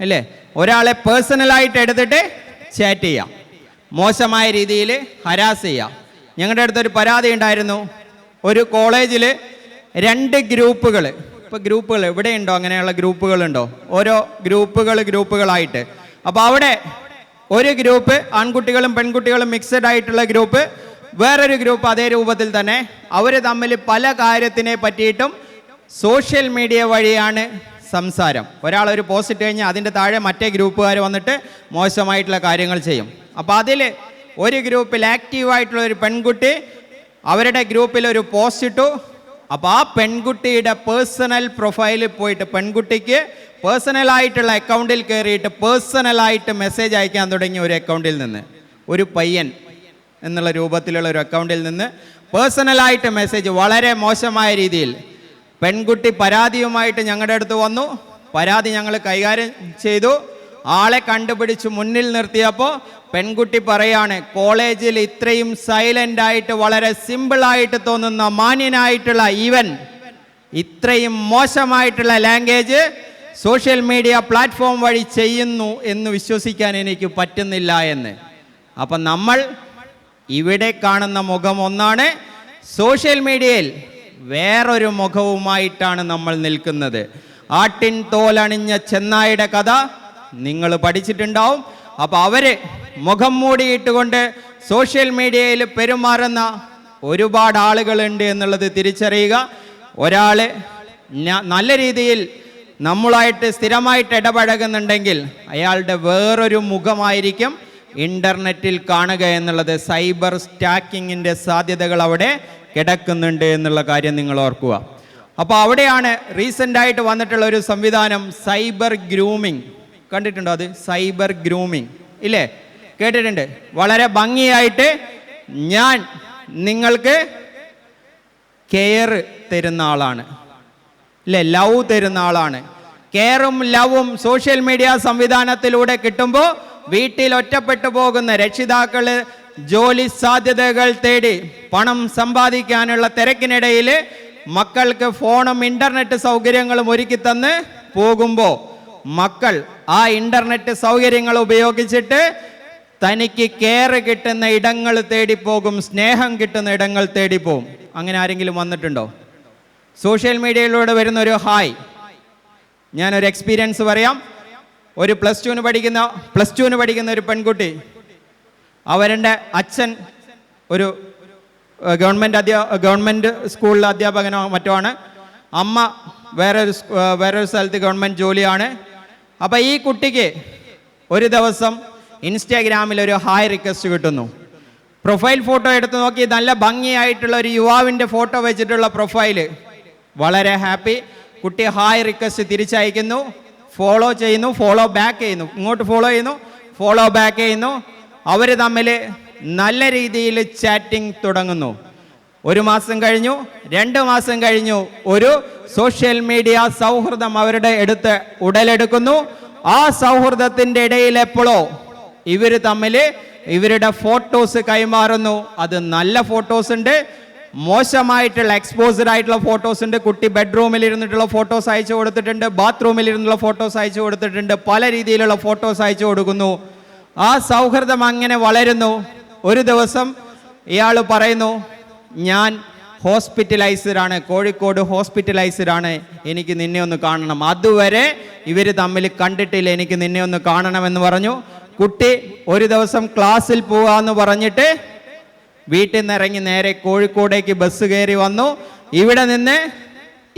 അല്ലേ? ഒരാളെ പേഴ്സണലായിട്ട് എടുത്തിട്ട് ചാറ്റ് ചെയ്യാം, മോശമായ രീതിയിൽ ഹരാസ് ചെയ്യാം. ഞങ്ങളുടെ അടുത്തൊരു പരാതി ഉണ്ടായിരുന്നു. ഒരു കോളേജിൽ 2 ഗ്രൂപ്പുകൾ, ഇപ്പോൾ ഗ്രൂപ്പുകൾ എവിടെയുണ്ടോ അങ്ങനെയുള്ള ഗ്രൂപ്പുകളുണ്ടോ? ഓരോ ഗ്രൂപ്പുകളായിട്ട്. അപ്പോൾ അവിടെ ഒരു ഗ്രൂപ്പ് ആൺകുട്ടികളും പെൺകുട്ടികളും മിക്സഡ് ആയിട്ടുള്ള ഗ്രൂപ്പ്, വേറൊരു ഗ്രൂപ്പ് അതേ രൂപത്തിൽ തന്നെ. അവർ തമ്മിൽ പല കാര്യത്തിനെ പറ്റിയിട്ടും സോഷ്യൽ മീഡിയ വഴിയാണ് സംസാരം. ഒരാളൊരു പോസ്റ്റ് ഇട്ട് കഴിഞ്ഞാൽ അതിൻ്റെ താഴെ മറ്റേ ഗ്രൂപ്പുകാർ വന്നിട്ട് മോശമായിട്ടുള്ള കാര്യങ്ങൾ ചെയ്യും. അപ്പോൾ അതിൽ ഒരു ഗ്രൂപ്പിൽ ആക്റ്റീവായിട്ടുള്ള ഒരു പെൺകുട്ടി അവരുടെ ഗ്രൂപ്പിൽ ഒരു പോസ്റ്റ് ഇട്ടു. അപ്പോൾ ആ പെൺകുട്ടിയുടെ പേഴ്സണൽ പ്രൊഫൈലിൽ പോയിട്ട് പെൺകുട്ടിക്ക് പേഴ്സണലായിട്ടുള്ള അക്കൗണ്ടിൽ കയറിയിട്ട് പേഴ്സണലായിട്ട് മെസ്സേജ് അയക്കാൻ തുടങ്ങി. ഒരു അക്കൗണ്ടിൽ നിന്ന്, ഒരു പയ്യൻ എന്നുള്ള രൂപത്തിലുള്ള ഒരു അക്കൗണ്ടിൽ നിന്ന് പേഴ്സണലായിട്ട് മെസ്സേജ്, വളരെ മോശമായ രീതിയിൽ. പെൺകുട്ടി പരാതിയുമായിട്ട് ഞങ്ങളുടെ അടുത്ത് വന്നു. പരാതി ഞങ്ങൾ കൈകാര്യം ചെയ്തു. ആളെ കണ്ടുപിടിച്ച് മുന്നിൽ നിർത്തിയപ്പോൾ പെൺകുട്ടി പറയാണ്, കോളേജിൽ ഇത്രയും സൈലൻ്റ് ആയിട്ട് വളരെ സിമ്പിളായിട്ട് തോന്നുന്ന മാന്യനായിട്ടുള്ള ഈവൻ ഇത്രയും മോശമായിട്ടുള്ള ലാംഗ്വേജ് സോഷ്യൽ മീഡിയ പ്ലാറ്റ്ഫോം വഴി ചെയ്യുന്നു എന്ന് വിശ്വസിക്കാൻ എനിക്ക് പറ്റുന്നില്ല എന്ന്. അപ്പം നമ്മൾ ഇവിടെ കാണുന്ന മുഖം ഒന്നാണ്, സോഷ്യൽ മീഡിയയിൽ വേറൊരു മുഖവുമായിട്ടാണ് നമ്മൾ നിൽക്കുന്നത്. ആട്ടിൻ തോലണിഞ്ഞ ചെന്നായുടെ കഥ നിങ്ങൾ പഠിച്ചിട്ടുണ്ടാവും. അപ്പോൾ അവർ മുഖം മൂടിയിട്ടുകൊണ്ട് സോഷ്യൽ മീഡിയയിൽ പെരുമാറുന്ന ഒരുപാട് ആളുകളുണ്ട് എന്നുള്ളത് തിരിച്ചറിയുക. ഒരാൾ നല്ല രീതിയിൽ നമ്മളുമായിട്ട് സ്ഥിരമായിട്ട് ഇടപഴകുന്നുണ്ടെങ്കിൽ അയാളുടെ വേറൊരു മുഖമായിരിക്കും ഇൻ്റർനെറ്റിൽ കാണുക എന്നുള്ളത്. സൈബർ സ്റ്റാക്കിങ്ങിൻ്റെ സാധ്യതകൾ അവിടെ കിടക്കുന്നുണ്ട് എന്നുള്ള കാര്യം നിങ്ങൾ ഓർക്കുക. അപ്പോൾ അവിടെയാണ് റീസെൻ്റായിട്ട് വന്നിട്ടുള്ള ഒരു സംവിധാനം സൈബർ ഗ്രൂമിങ്. കണ്ടിട്ടുണ്ടോ അത്? സൈബർ ഗ്രൂമിങ് ഇല്ലേ? കേട്ടിട്ടുണ്ട്. വളരെ ഭംഗിയായിട്ട് ഞാൻ നിങ്ങൾക്ക് കെയർ തരുന്ന ആളാണ് അല്ലേ, ലവ് തരുന്ന ആളാണ്. കെയറും ലവും സോഷ്യൽ മീഡിയ സംവിധാനത്തിലൂടെ കിട്ടുമ്പോൾ വീട്ടിൽ ഒറ്റപ്പെട്ടു പോകുന്ന രക്ഷിതാക്കൾ ജോലി സാധ്യതകൾ തേടി പണം സമ്പാദിക്കാനുള്ള തിരക്കിനിടയിൽ മക്കൾക്ക് ഫോണും ഇൻ്റർനെറ്റ് സൗകര്യങ്ങളും ഒരുക്കി തന്ന് പോകുമ്പോൾ മക്കൾ ആ ഇൻ്റർനെറ്റ് സൗകര്യങ്ങൾ ഉപയോഗിച്ചിട്ട് തനിക്ക് കെയർ കിട്ടുന്ന ഇടങ്ങൾ തേടി പോകും, സ്നേഹം കിട്ടുന്ന ഇടങ്ങൾ തേടി പോകും. അങ്ങനെ ആരെങ്കിലും വന്നിട്ടുണ്ടോ? സോഷ്യൽ മീഡിയയിലൂടെ വരുന്ന ഒരു ഹായ്. ഞാനൊരു എക്സ്പീരിയൻസ് പറയാം. ഒരു പ്ലസ് ടുവിന് പഠിക്കുന്ന ഒരു പെൺകുട്ടി, അവരുടെ അച്ഛൻ ഒരു ഗവൺമെൻറ് സ്കൂളിലെ അധ്യാപകനോ മറ്റോ ആണ്, അമ്മ വേറൊരു സ്ഥലത്ത് ഗവൺമെൻറ് ജോലിയാണ്. അപ്പോൾ ഈ കുട്ടിക്ക് ഒരു ദിവസം ഇൻസ്റ്റാഗ്രാമിൽ ഒരു ഹായ് റിക്വസ്റ്റ് കിട്ടുന്നു. പ്രൊഫൈൽ ഫോട്ടോ എടുത്ത് നോക്കി, നല്ല ഭംഗിയായിട്ടുള്ള ഒരു യുവാവിൻ്റെ ഫോട്ടോ വെച്ചിട്ടുള്ള പ്രൊഫൈല്. വളരെ ഹാപ്പി. കുട്ടി ഹായ് റിക്വസ്റ്റ് തിരിച്ചയക്കുന്നു, ഫോളോ ചെയ്യുന്നു, ഫോളോ ബാക്ക് ചെയ്യുന്നു, ഇങ്ങോട്ട് ഫോളോ ചെയ്യുന്നു, ഫോളോ ബാക്ക് ചെയ്യുന്നു. അവർ തമ്മിൽ നല്ല രീതിയിൽ ചാറ്റിംഗ് തുടങ്ങുന്നു. 1 മാസം കഴിഞ്ഞു, 2 മാസം കഴിഞ്ഞു, ഒരു സോഷ്യൽ മീഡിയ സൗഹൃദം അവരുടെ അടുത്ത് ഉടലെടുക്കുന്നു. ആ സൗഹൃദത്തിൻ്റെ ഇടയിൽ എപ്പോഴോ ഇവർ തമ്മിൽ ഇവരുടെ ഫോട്ടോസ് കൈമാറുന്നു. അത് നല്ല ഫോട്ടോസ് ഉണ്ട്, മോശമായിട്ടുള്ള എക്സ്പോസ്ഡ് ആയിട്ടുള്ള ഫോട്ടോസ് ഉണ്ട്. കുട്ടി ബെഡ്റൂമിൽ ഇരുന്നിട്ടുള്ള ഫോട്ടോസ് അയച്ചു കൊടുത്തിട്ടുണ്ട്, ബാത്റൂമിൽ ഇരുന്നുള്ള ഫോട്ടോസ് അയച്ചു കൊടുത്തിട്ടുണ്ട്, പല രീതിയിലുള്ള ഫോട്ടോസ് അയച്ചു കൊടുക്കുന്നു. ആ സൗഹൃദം അങ്ങനെ വളരുന്നു. ഒരു ദിവസം ഇയാൾ പറയുന്നു, ഞാൻ ഹോസ്പിറ്റലൈസ്ഡ് ആണ്, കോഴിക്കോട് ഹോസ്പിറ്റലൈസ്ഡ് ആണ്, എനിക്ക് നിന്നെ ഒന്ന് കാണണം. അതുവരെ ഇവർ തമ്മിൽ കണ്ടിട്ടില്ല, എനിക്ക് നിന്നെ ഒന്ന് കാണണമെന്ന് പറഞ്ഞു. കുട്ടി ഒരു ദിവസം ക്ലാസ്സിൽ പോകാമെന്ന് പറഞ്ഞിട്ട് വീട്ടിൽ നിന്ന് ഇറങ്ങി നേരെ കോഴിക്കോടേക്ക് ബസ് കയറി വന്നു. ഇവിടെ നിന്ന്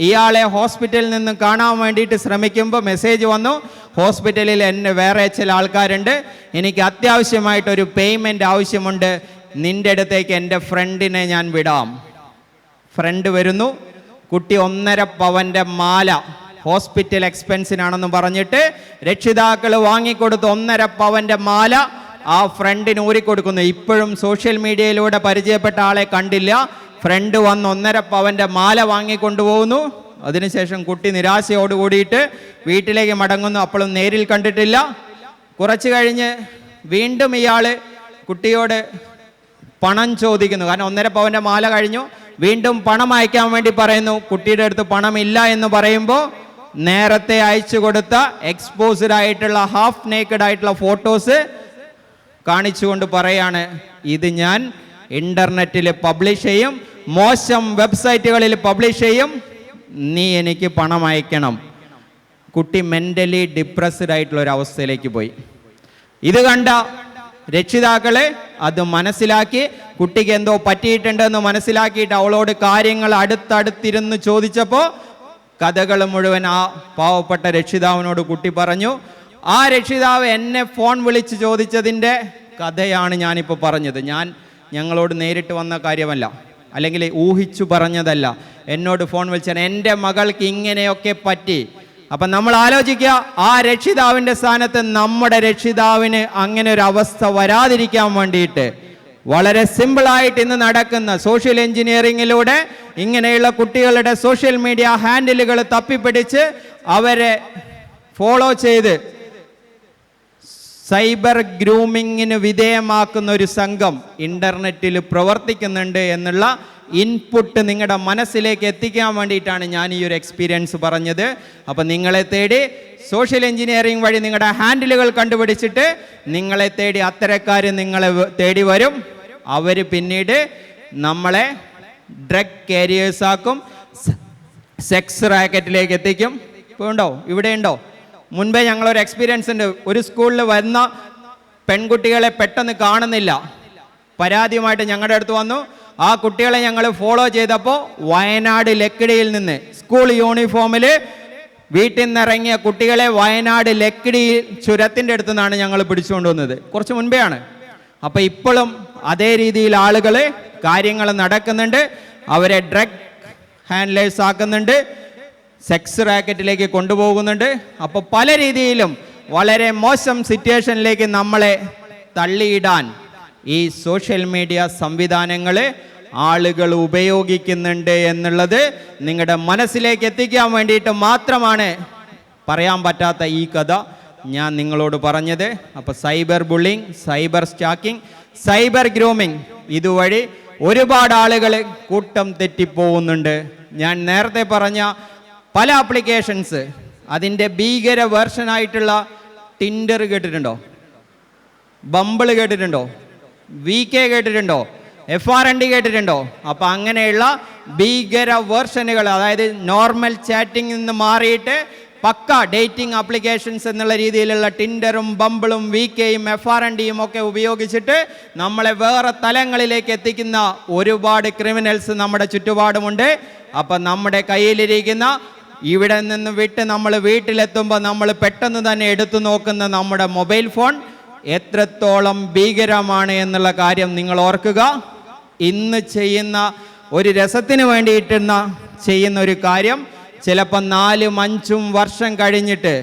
ഇയാളെ ഹോസ്പിറ്റലിൽ നിന്ന് കാണാൻ വേണ്ടിയിട്ട് ശ്രമിക്കുമ്പോൾ മെസ്സേജ് വന്നു, ഹോസ്പിറ്റലിൽ എന്നെ വേറെ ചില ആൾക്കാരുണ്ട്, എനിക്ക് അത്യാവശ്യമായിട്ടൊരു പേയ്മെൻറ്റ് ആവശ്യമുണ്ട്, നിൻ്റെ അടുത്തേക്ക് എൻ്റെ ഫ്രണ്ടിനെ ഞാൻ വിടാം. ഫ്രണ്ട് വരുന്നു. കുട്ടി 1.5 പവൻ്റെ മാല ഹോസ്പിറ്റൽ എക്സ്പെൻസിനാണെന്ന് പറഞ്ഞിട്ട് രക്ഷിതാക്കൾ വാങ്ങിക്കൊടുത്ത് 1.5 പവൻ്റെ മാല ആ ഫ്രണ്ടിന് ഊരിക്കൊടുക്കുന്നു. ഇപ്പോഴും സോഷ്യൽ മീഡിയയിലൂടെ പരിചയപ്പെട്ട ആളെ കണ്ടില്ല. ഫ്രണ്ട് വന്ന് 1.5 പവൻ്റെ മാല വാങ്ങിക്കൊണ്ടുപോകുന്നു. അതിനുശേഷം കുട്ടി നിരാശയോട് കൂടിയിട്ട് വീട്ടിലേക്ക് മടങ്ങുന്നു. അപ്പോഴും നേരിൽ കണ്ടിട്ടില്ല. കുറച്ച് കഴിഞ്ഞ് വീണ്ടും ഇയാൾ കുട്ടിയോട് പണം ചോദിക്കുന്നു. കാരണം 1.5 പവൻ്റെ മാല കഴിഞ്ഞു. വീണ്ടും പണം അയക്കാൻ വേണ്ടി പറയുന്നു. കുട്ടിയുടെ അടുത്ത് പണമില്ല എന്ന് പറയുമ്പോൾ നേരത്തെ അയച്ചു കൊടുത്ത എക്സ്പോസ്ഡ് ആയിട്ടുള്ള ഹാഫ് നേക്കഡ് ആയിട്ടുള്ള ഫോട്ടോസ് കാണിച്ചുകൊണ്ട് പറയാണ്, ഇത് ഞാൻ ഇൻ്റർനെറ്റിൽ പബ്ലിഷ് ചെയ്യും, മോശം വെബ്സൈറ്റുകളിൽ പബ്ലിഷ് ചെയ്യും, നീ എനിക്ക് പണം അയക്കണം. കുട്ടി മെൻ്റലി ഡിപ്രസ്ഡ് ആയിട്ടുള്ള ഒരു അവസ്ഥയിലേക്ക് പോയി. ഇത് കണ്ട രക്ഷിതാക്കളെ അത് മനസ്സിലാക്കി, കുട്ടിക്ക് എന്തോ പറ്റിയിട്ടുണ്ടെന്ന് മനസ്സിലാക്കിയിട്ട് അവളോട് കാര്യങ്ങൾ അടുത്തടുത്തിരുന്ന് ചോദിച്ചപ്പോൾ കഥകൾ മുഴുവൻ ആ പാവപ്പെട്ട രക്ഷിതാവിനോട് കുട്ടി പറഞ്ഞു. ആ രക്ഷിതാവ് എന്നെ ഫോൺ വിളിച്ച് ചോദിച്ചതിൻ്റെ കഥയാണ് ഞാനിപ്പോൾ പറഞ്ഞത്. ഞങ്ങളോട് നേരിട്ട് വന്ന കാര്യമല്ല, അല്ലെങ്കിൽ ഊഹിച്ചു പറഞ്ഞതല്ല. എന്നോട് ഫോൺ വിളിച്ചാൽ എൻ്റെ മകൾക്ക് ഇങ്ങനെയൊക്കെ പറ്റി. അപ്പം നമ്മൾ ആലോചിക്കുക, ആ രക്ഷിതാവിൻ്റെ സ്ഥാനത്ത് നമ്മുടെ രക്ഷിതാവിന് അങ്ങനെ ഒരു അവസ്ഥ വരാതിരിക്കാൻ വേണ്ടിയിട്ട് വളരെ സിമ്പിളായിട്ട് ഇന്ന് നടക്കുന്ന സോഷ്യൽ എഞ്ചിനീയറിങ്ങിലൂടെ ഇങ്ങനെയുള്ള കുട്ടികളുടെ സോഷ്യൽ മീഡിയ ഹാൻഡിലുകൾ തപ്പിപ്പിടിച്ച് അവരെ ഫോളോ ചെയ്ത് സൈബർ ഗ്രൂമിങ്ങിന് വിധേയമാക്കുന്ന ഒരു സംഘം ഇൻ്റർനെറ്റിൽ പ്രവർത്തിക്കുന്നുണ്ട് എന്നുള്ള ഇൻപുട്ട് നിങ്ങളുടെ മനസ്സിലേക്ക് എത്തിക്കാൻ വേണ്ടിയിട്ടാണ് ഞാൻ ഈ ഒരു എക്സ്പീരിയൻസ് പറഞ്ഞത്. അപ്പം നിങ്ങളെ തേടി സോഷ്യൽ എഞ്ചിനീയറിംഗ് വഴി നിങ്ങളുടെ ഹാൻഡിലുകൾ കണ്ടുപിടിച്ചിട്ട് നിങ്ങളെ തേടി അത്തരക്കാർ നിങ്ങളെ തേടി വരും. അവർ പിന്നീട് നമ്മളെ ഡ്രഗ് കാരിയേഴ്സാക്കും, സെക്സ് റാക്കറ്റിലേക്ക് എത്തിക്കും. ഇപ്പോൾ ഉണ്ടോ? ഇവിടെ ഉണ്ടോ? മുൻപേ ഞങ്ങളൊരു എക്സ്പീരിയൻസ് ഉണ്ട്. ഒരു സ്കൂളിൽ വരുന്ന പെൺകുട്ടികളെ പെട്ടെന്ന് കാണുന്നില്ല, പരാതിയുമായിട്ട് ഞങ്ങളുടെ അടുത്ത് വന്നു. ആ കുട്ടികളെ ഞങ്ങൾ ഫോളോ ചെയ്തപ്പോൾ വയനാട് ലക്കിടിയിൽ നിന്ന് സ്കൂൾ യൂണിഫോമിൽ വീട്ടിൽ നിന്ന് ഇറങ്ങിയ കുട്ടികളെ വയനാട് ലക്കിടി ചുരത്തിൻ്റെ അടുത്ത് നിന്നാണ് ഞങ്ങൾ പിടിച്ചുകൊണ്ടുവന്നത്. കുറച്ച് മുൻപേ ആണ്. അപ്പം ഇപ്പോഴും അതേ രീതിയിൽ ആളുകൾ കാര്യങ്ങൾ നടക്കുന്നുണ്ട്. അവരെ ഡ്രഗ് ഹാൻഡ്ലേഴ്സ് ആക്കുന്നുണ്ട്, സെക്സ് റാക്കറ്റിലേക്ക് കൊണ്ടുപോകുന്നുണ്ട്. അപ്പോൾ പല രീതിയിലും വളരെ മോശം സിറ്റുവേഷനിലേക്ക് നമ്മളെ തള്ളിയിടാൻ ഈ സോഷ്യൽ മീഡിയ സംവിധാനങ്ങൾ ആളുകൾ ഉപയോഗിക്കുന്നുണ്ട് എന്നുള്ളത് നിങ്ങളുടെ മനസ്സിലേക്ക് എത്തിക്കാൻ വേണ്ടിയിട്ട് മാത്രമാണ് പറയാൻ പറ്റാത്ത ഈ കഥ ഞാൻ നിങ്ങളോട് പറഞ്ഞത്. അപ്പോൾ cyber bullying, cyber stacking, cyber grooming, ഇതുവഴി ഒരുപാട് ആളുകൾ കൂട്ടം തെറ്റിപ്പോകുന്നുണ്ട്. ഞാൻ നേരത്തെ പറഞ്ഞ പല ആപ്ലിക്കേഷൻസ്, അതിൻ്റെ ഭീകര വേർഷനായിട്ടുള്ള ടിൻഡർ കേട്ടിട്ടുണ്ടോ? ബമ്പിൾ കേട്ടിട്ടുണ്ടോ? VK കേട്ടിട്ടുണ്ടോ? FRND കേട്ടിട്ടുണ്ടോ? അപ്പോൾ അങ്ങനെയുള്ള ഭീകര വേർഷനുകൾ, അതായത് നോർമൽ ചാറ്റിംഗിൽ നിന്ന് മാറിയിട്ട് പക്ക ഡേറ്റിംഗ് ആപ്ലിക്കേഷൻസ് എന്നുള്ള രീതിയിലുള്ള ടിൻഡറും ബമ്പിളും VKയും FRNDയും ഒക്കെ ഉപയോഗിച്ചിട്ട് നമ്മളെ വേറെ തലങ്ങളിലേക്ക് എത്തിക്കുന്ന ഒരുപാട് ക്രിമിനൽസ് നമ്മുടെ ചുറ്റുപാടുമുണ്ട്. അപ്പം നമ്മുടെ കയ്യിലിരിക്കുന്ന, ഇവിടെ നിന്ന് വിട്ട് നമ്മൾ വീട്ടിലെത്തുമ്പോൾ നമ്മൾ പെട്ടെന്ന് തന്നെ എടുത്തു നോക്കുന്ന നമ്മുടെ മൊബൈൽ ഫോൺ എത്രത്തോളം ഭീകരമാണ് എന്നുള്ള കാര്യം നിങ്ങൾ ഓർക്കുക. ഇന്ന് ചെയ്യുന്ന ഒരു രസത്തിന് വേണ്ടിയിട്ട് ചെയ്യുന്ന ഒരു കാര്യം ചിലപ്പോൾ 4-5 വർഷം കഴിഞ്ഞിട്ട്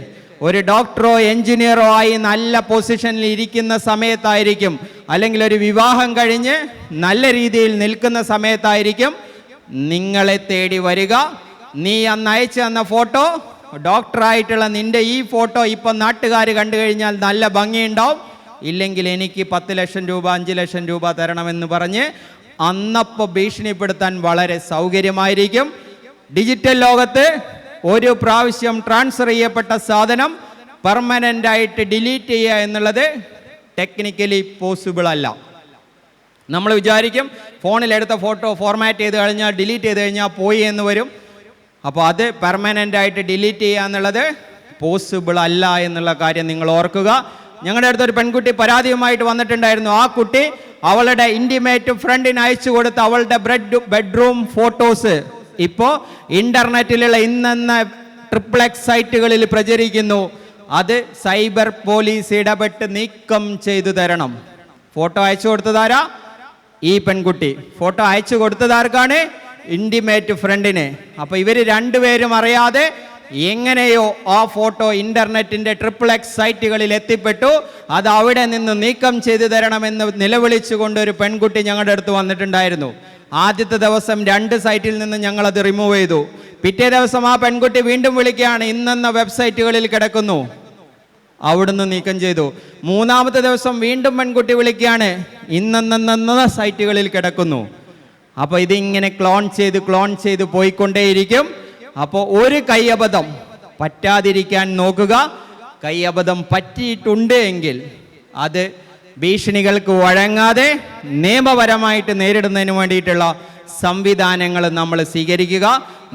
ഒരു ഡോക്ടറോ എഞ്ചിനീയറോ ആയി നല്ല പൊസിഷനിൽ ഇരിക്കുന്ന സമയത്തായിരിക്കും, അല്ലെങ്കിൽ ഒരു വിവാഹം കഴിഞ്ഞ് നല്ല രീതിയിൽ നിൽക്കുന്ന സമയത്തായിരിക്കും നിങ്ങളെ തേടി വരിക. നീ അന്ന് അയച്ചു തന്ന ഫോട്ടോ, ഡോക്ടറായിട്ടുള്ള നിന്റെ ഈ ഫോട്ടോ ഇപ്പം നാട്ടുകാർ കണ്ടു കഴിഞ്ഞാൽ നല്ല ഭംഗിയുണ്ടാവും, ഇല്ലെങ്കിൽ എനിക്ക് 10 ലക്ഷം രൂപ 5 ലക്ഷം രൂപ തരണമെന്ന് പറഞ്ഞ് അന്നപ്പോൾ ഭീഷണിപ്പെടുത്താൻ വളരെ സൗകര്യമായിരിക്കും. ഡിജിറ്റൽ ലോകത്ത് ഒരു പ്രാവശ്യം ട്രാൻസ്ഫർ ചെയ്യപ്പെട്ട സാധനം പെർമനൻ്റ് ആയിട്ട് ഡിലീറ്റ് ചെയ്യുക എന്നുള്ളത് ടെക്നിക്കലി പോസിബിൾ അല്ല. നമ്മൾ വിചാരിക്കും ഫോണിലെടുത്ത ഫോട്ടോ ഫോർമാറ്റ് ചെയ്ത് കഴിഞ്ഞാൽ, ഡിലീറ്റ് ചെയ്ത് കഴിഞ്ഞാൽ പോയി എന്ന് വരും. അപ്പോൾ അത് പെർമനൻ്റ് ആയിട്ട് ഡിലീറ്റ് ചെയ്യുക എന്നുള്ളത് പോസിബിൾ അല്ല എന്നുള്ള കാര്യം നിങ്ങൾ ഓർക്കുക. ഞങ്ങളുടെ അടുത്തൊരു പെൺകുട്ടി പരാതിയുമായിട്ട് വന്നിട്ടുണ്ടായിരുന്നു. ആ കുട്ടി അവളുടെ ഇൻറ്റിമേറ്റ് ഫ്രണ്ടിന് അയച്ചു കൊടുത്ത അവളുടെ ബെഡ്റൂം ഫോട്ടോസ് ഇപ്പോൾ ഇൻ്റർനെറ്റിലുള്ള ഇന്നെന്ന XXX സൈറ്റുകളിൽ പ്രചരിക്കുന്നു. അത് സൈബർ പോലീസ് ഇടപെട്ട് നീക്കം ചെയ്തു തരണം. ഫോട്ടോ അയച്ചു കൊടുത്തതാരാ? ഈ പെൺകുട്ടി. ഫോട്ടോ അയച്ചു കൊടുത്തതാർക്കാണ്? ഇൻറ്റിമേറ്റ് ഫ്രണ്ടിന്. അപ്പോൾ ഇവർ രണ്ടുപേരും അറിയാതെ എങ്ങനെയോ ആ ഫോട്ടോ ഇൻ്റർനെറ്റിൻ്റെ XXX സൈറ്റുകളിൽ എത്തിപ്പെട്ടു. അത് അവിടെ നിന്ന് നീക്കം ചെയ്തു തരണമെന്ന് നിലവിളിച്ചുകൊണ്ട് ഒരു പെൺകുട്ടി ഞങ്ങളുടെ അടുത്ത് വന്നിട്ടുണ്ടായിരുന്നു. ആദ്യത്തെ ദിവസം 2 സൈറ്റിൽ നിന്ന് ഞങ്ങളത് റിമൂവ് ചെയ്തു. പിറ്റേ ദിവസം ആ പെൺകുട്ടി വീണ്ടും വിളിക്കുകയാണ്, ഇന്നെന്ന വെബ്സൈറ്റുകളിൽ കിടക്കുന്നു, അവിടുന്ന് നീക്കം ചെയ്തു. 3-ാമത്തെ ദിവസം വീണ്ടും പെൺകുട്ടി വിളിക്കുകയാണ്, ഇന്നെന്ന സൈറ്റുകളിൽ കിടക്കുന്നു. അപ്പോൾ ഇതിങ്ങനെ ക്ലോൺ ചെയ്ത് പോയിക്കൊണ്ടേയിരിക്കും. അപ്പോൾ ഒരു കൈയബദ്ധം പറ്റാതിരിക്കാൻ നോക്കുക. കൈയബദ്ധം പറ്റിയിട്ടുണ്ട് എങ്കിൽ അത് ഭീഷണികൾക്ക് വഴങ്ങാതെ നിയമപരമായിട്ട് നേരിടുന്നതിന് വേണ്ടിയിട്ടുള്ള സംവിധാനങ്ങൾ നമ്മൾ സ്വീകരിക്കുക.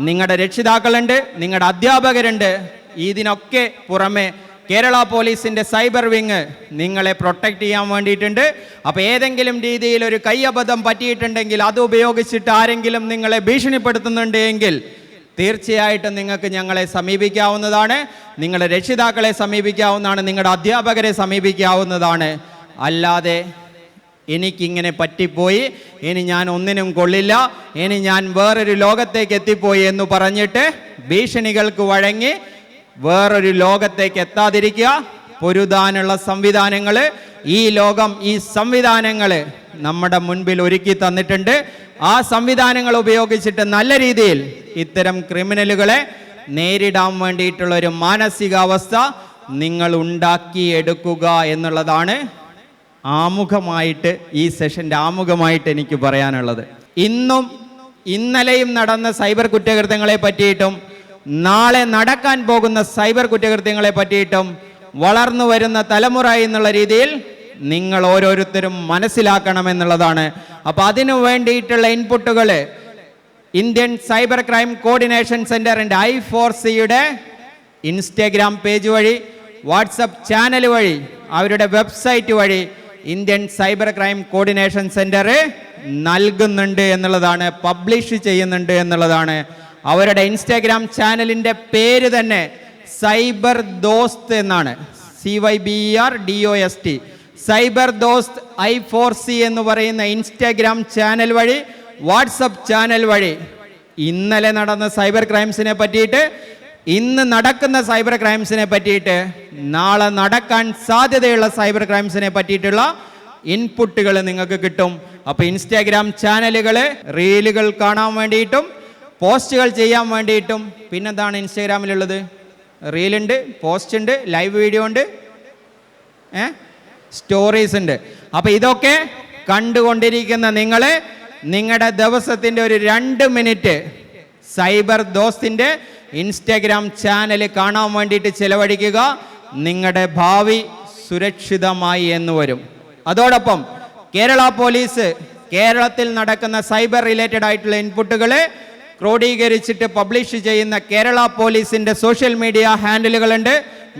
നിങ്ങളുടെ രക്ഷിതാക്കളുണ്ട്, നിങ്ങളുടെ അധ്യാപകരുണ്ട്. ഇതിനൊക്കെ പുറമെ കേരള പോലീസിൻ്റെ സൈബർ വിങ് നിങ്ങളെ പ്രൊട്ടക്റ്റ് ചെയ്യാൻ വേണ്ടിയിട്ടുണ്ട്. അപ്പോൾ ഏതെങ്കിലും രീതിയിൽ ഒരു കൈയബദ്ധം പറ്റിയിട്ടുണ്ടെങ്കിൽ, അത് ഉപയോഗിച്ചിട്ട് ആരെങ്കിലും നിങ്ങളെ ഭീഷണിപ്പെടുത്തുന്നുണ്ട് എങ്കിൽ തീർച്ചയായിട്ടും നിങ്ങൾക്ക് ഞങ്ങളെ സമീപിക്കാവുന്നതാണ്. നിങ്ങളുടെ രക്ഷിതാക്കളെ സമീപിക്കാവുന്നതാണ്, നിങ്ങളുടെ അധ്യാപകരെ സമീപിക്കാവുന്നതാണ്. അല്ലാതെ എനിക്കിങ്ങനെ പറ്റിപ്പോയി, ഇനി ഞാൻ ഒന്നിനും കൊള്ളില്ല, ഇനി ഞാൻ വേറൊരു ലോകത്തേക്ക് എത്തിപ്പോയി എന്ന് പറഞ്ഞിട്ട് ഭീഷണികൾക്ക് വഴങ്ങി വേറൊരു ലോകത്തേക്ക് എത്താതിരിക്കുക. പൊരുതാനുള്ള സംവിധാനങ്ങൾ ഈ ലോകം, ഈ സംവിധാനങ്ങൾ നമ്മുടെ മുൻപിൽ ഒരുക്കി തന്നിട്ടുണ്ട്. ആ സംവിധാനങ്ങൾ ഉപയോഗിച്ചിട്ട് നല്ല രീതിയിൽ ഇത്തരം ക്രിമിനലുകളെ നേരിടാൻ വേണ്ടിയിട്ടുള്ള ഒരു മാനസികാവസ്ഥ നിങ്ങൾ ഉണ്ടാക്കിയെടുക്കുക എന്നുള്ളതാണ് ആമുഖമായിട്ട്, ഈ സെഷൻ്റെ ആമുഖമായിട്ട് എനിക്ക് പറയാനുള്ളത്. ഇന്നും ഇന്നലെയും നടന്ന സൈബർ കുറ്റകൃത്യങ്ങളെ പറ്റിയിട്ടും നാളെ നടക്കാൻ പോകുന്ന സൈബർ കുറ്റകൃത്യങ്ങളെ പറ്റിയിട്ടും വളർന്നു വരുന്ന തലമുറ എന്നുള്ള രീതിയിൽ നിങ്ങൾ ഓരോരുത്തരും മനസ്സിലാക്കണമെന്നുള്ളതാണ്. അപ്പോൾ അതിനു വേണ്ടിയിട്ടുള്ള ഇൻപുട്ടുകൾ ഇന്ത്യൻ സൈബർ ക്രൈം കോർഡിനേഷൻ സെൻ്ററിൻ്റെ I4Cയുടെ ഇൻസ്റ്റഗ്രാം പേജ് വഴി, വാട്സപ്പ് ചാനൽ വഴി, അവരുടെ വെബ്സൈറ്റ് വഴി Indian cyber crime coordination centre നൽകുന്നുണ്ട് എന്നുള്ളതാണ്, പബ്ലിഷ് ചെയ്യുന്നുണ്ട് എന്നുള്ളതാണ്. അവരുടെ ഇൻസ്റ്റാഗ്രാം ചാനലിൻ്റെ പേര് തന്നെ സൈബർ ദോസ്ത് എന്നാണ്. CYBERDOST. സൈബർ ദോസ്ത് I4C എന്ന് പറയുന്ന ഇൻസ്റ്റാഗ്രാം ചാനൽ വഴി, വാട്സപ്പ് ചാനൽ വഴി ഇന്നലെ നടന്ന സൈബർ ക്രൈംസിനെ പറ്റിയിട്ട്, ഇന്ന് നടക്കുന്ന സൈബർ ക്രൈംസിനെ പറ്റിയിട്ട്, നാളെ നടക്കാൻ സാധ്യതയുള്ള സൈബർ ക്രൈംസിനെ പറ്റിയിട്ടുള്ള ഇൻപുട്ടുകൾ നിങ്ങൾക്ക് കിട്ടും. അപ്പോൾ ഇൻസ്റ്റാഗ്രാം ചാനലുകൾ റീലുകൾ കാണാൻ വേണ്ടിയിട്ടും പോസ്റ്റുകൾ ചെയ്യാൻ വേണ്ടിയിട്ടും, പിന്നെന്താണ് ഇൻസ്റ്റാഗ്രാമിലുള്ളത്? റീലുണ്ട്, പോസ്റ്റ് ഉണ്ട്, ലൈവ് വീഡിയോ ഉണ്ട്, സ്റ്റോറീസ് ഉണ്ട്. അപ്പോൾ ഇതൊക്കെ കണ്ടുകൊണ്ടിരിക്കുന്ന നിങ്ങൾ നിങ്ങളുടെ ദിവസത്തിൻ്റെ ഒരു 2 മിനിറ്റ് സൈബർ ദോസ്തിൻ്റെ ഇൻസ്റ്റാഗ്രാം ചാനൽ കാണാൻ വേണ്ടിയിട്ട് ചിലവഴിക്കുക. നിങ്ങളുടെ ഭാവി സുരക്ഷിതമായി എന്ന് വരും. അതോടൊപ്പം കേരള പോലീസ് കേരളത്തിൽ നടക്കുന്ന സൈബർ റിലേറ്റഡ് ആയിട്ടുള്ള ഇൻപുട്ടുകളെ ക്രോഡീകരിച്ചിട്ട് പബ്ലിഷ് ചെയ്യുന്ന കേരള പോലീസിൻ്റെ സോഷ്യൽ മീഡിയ ഹാൻഡിലുകളുണ്ട്.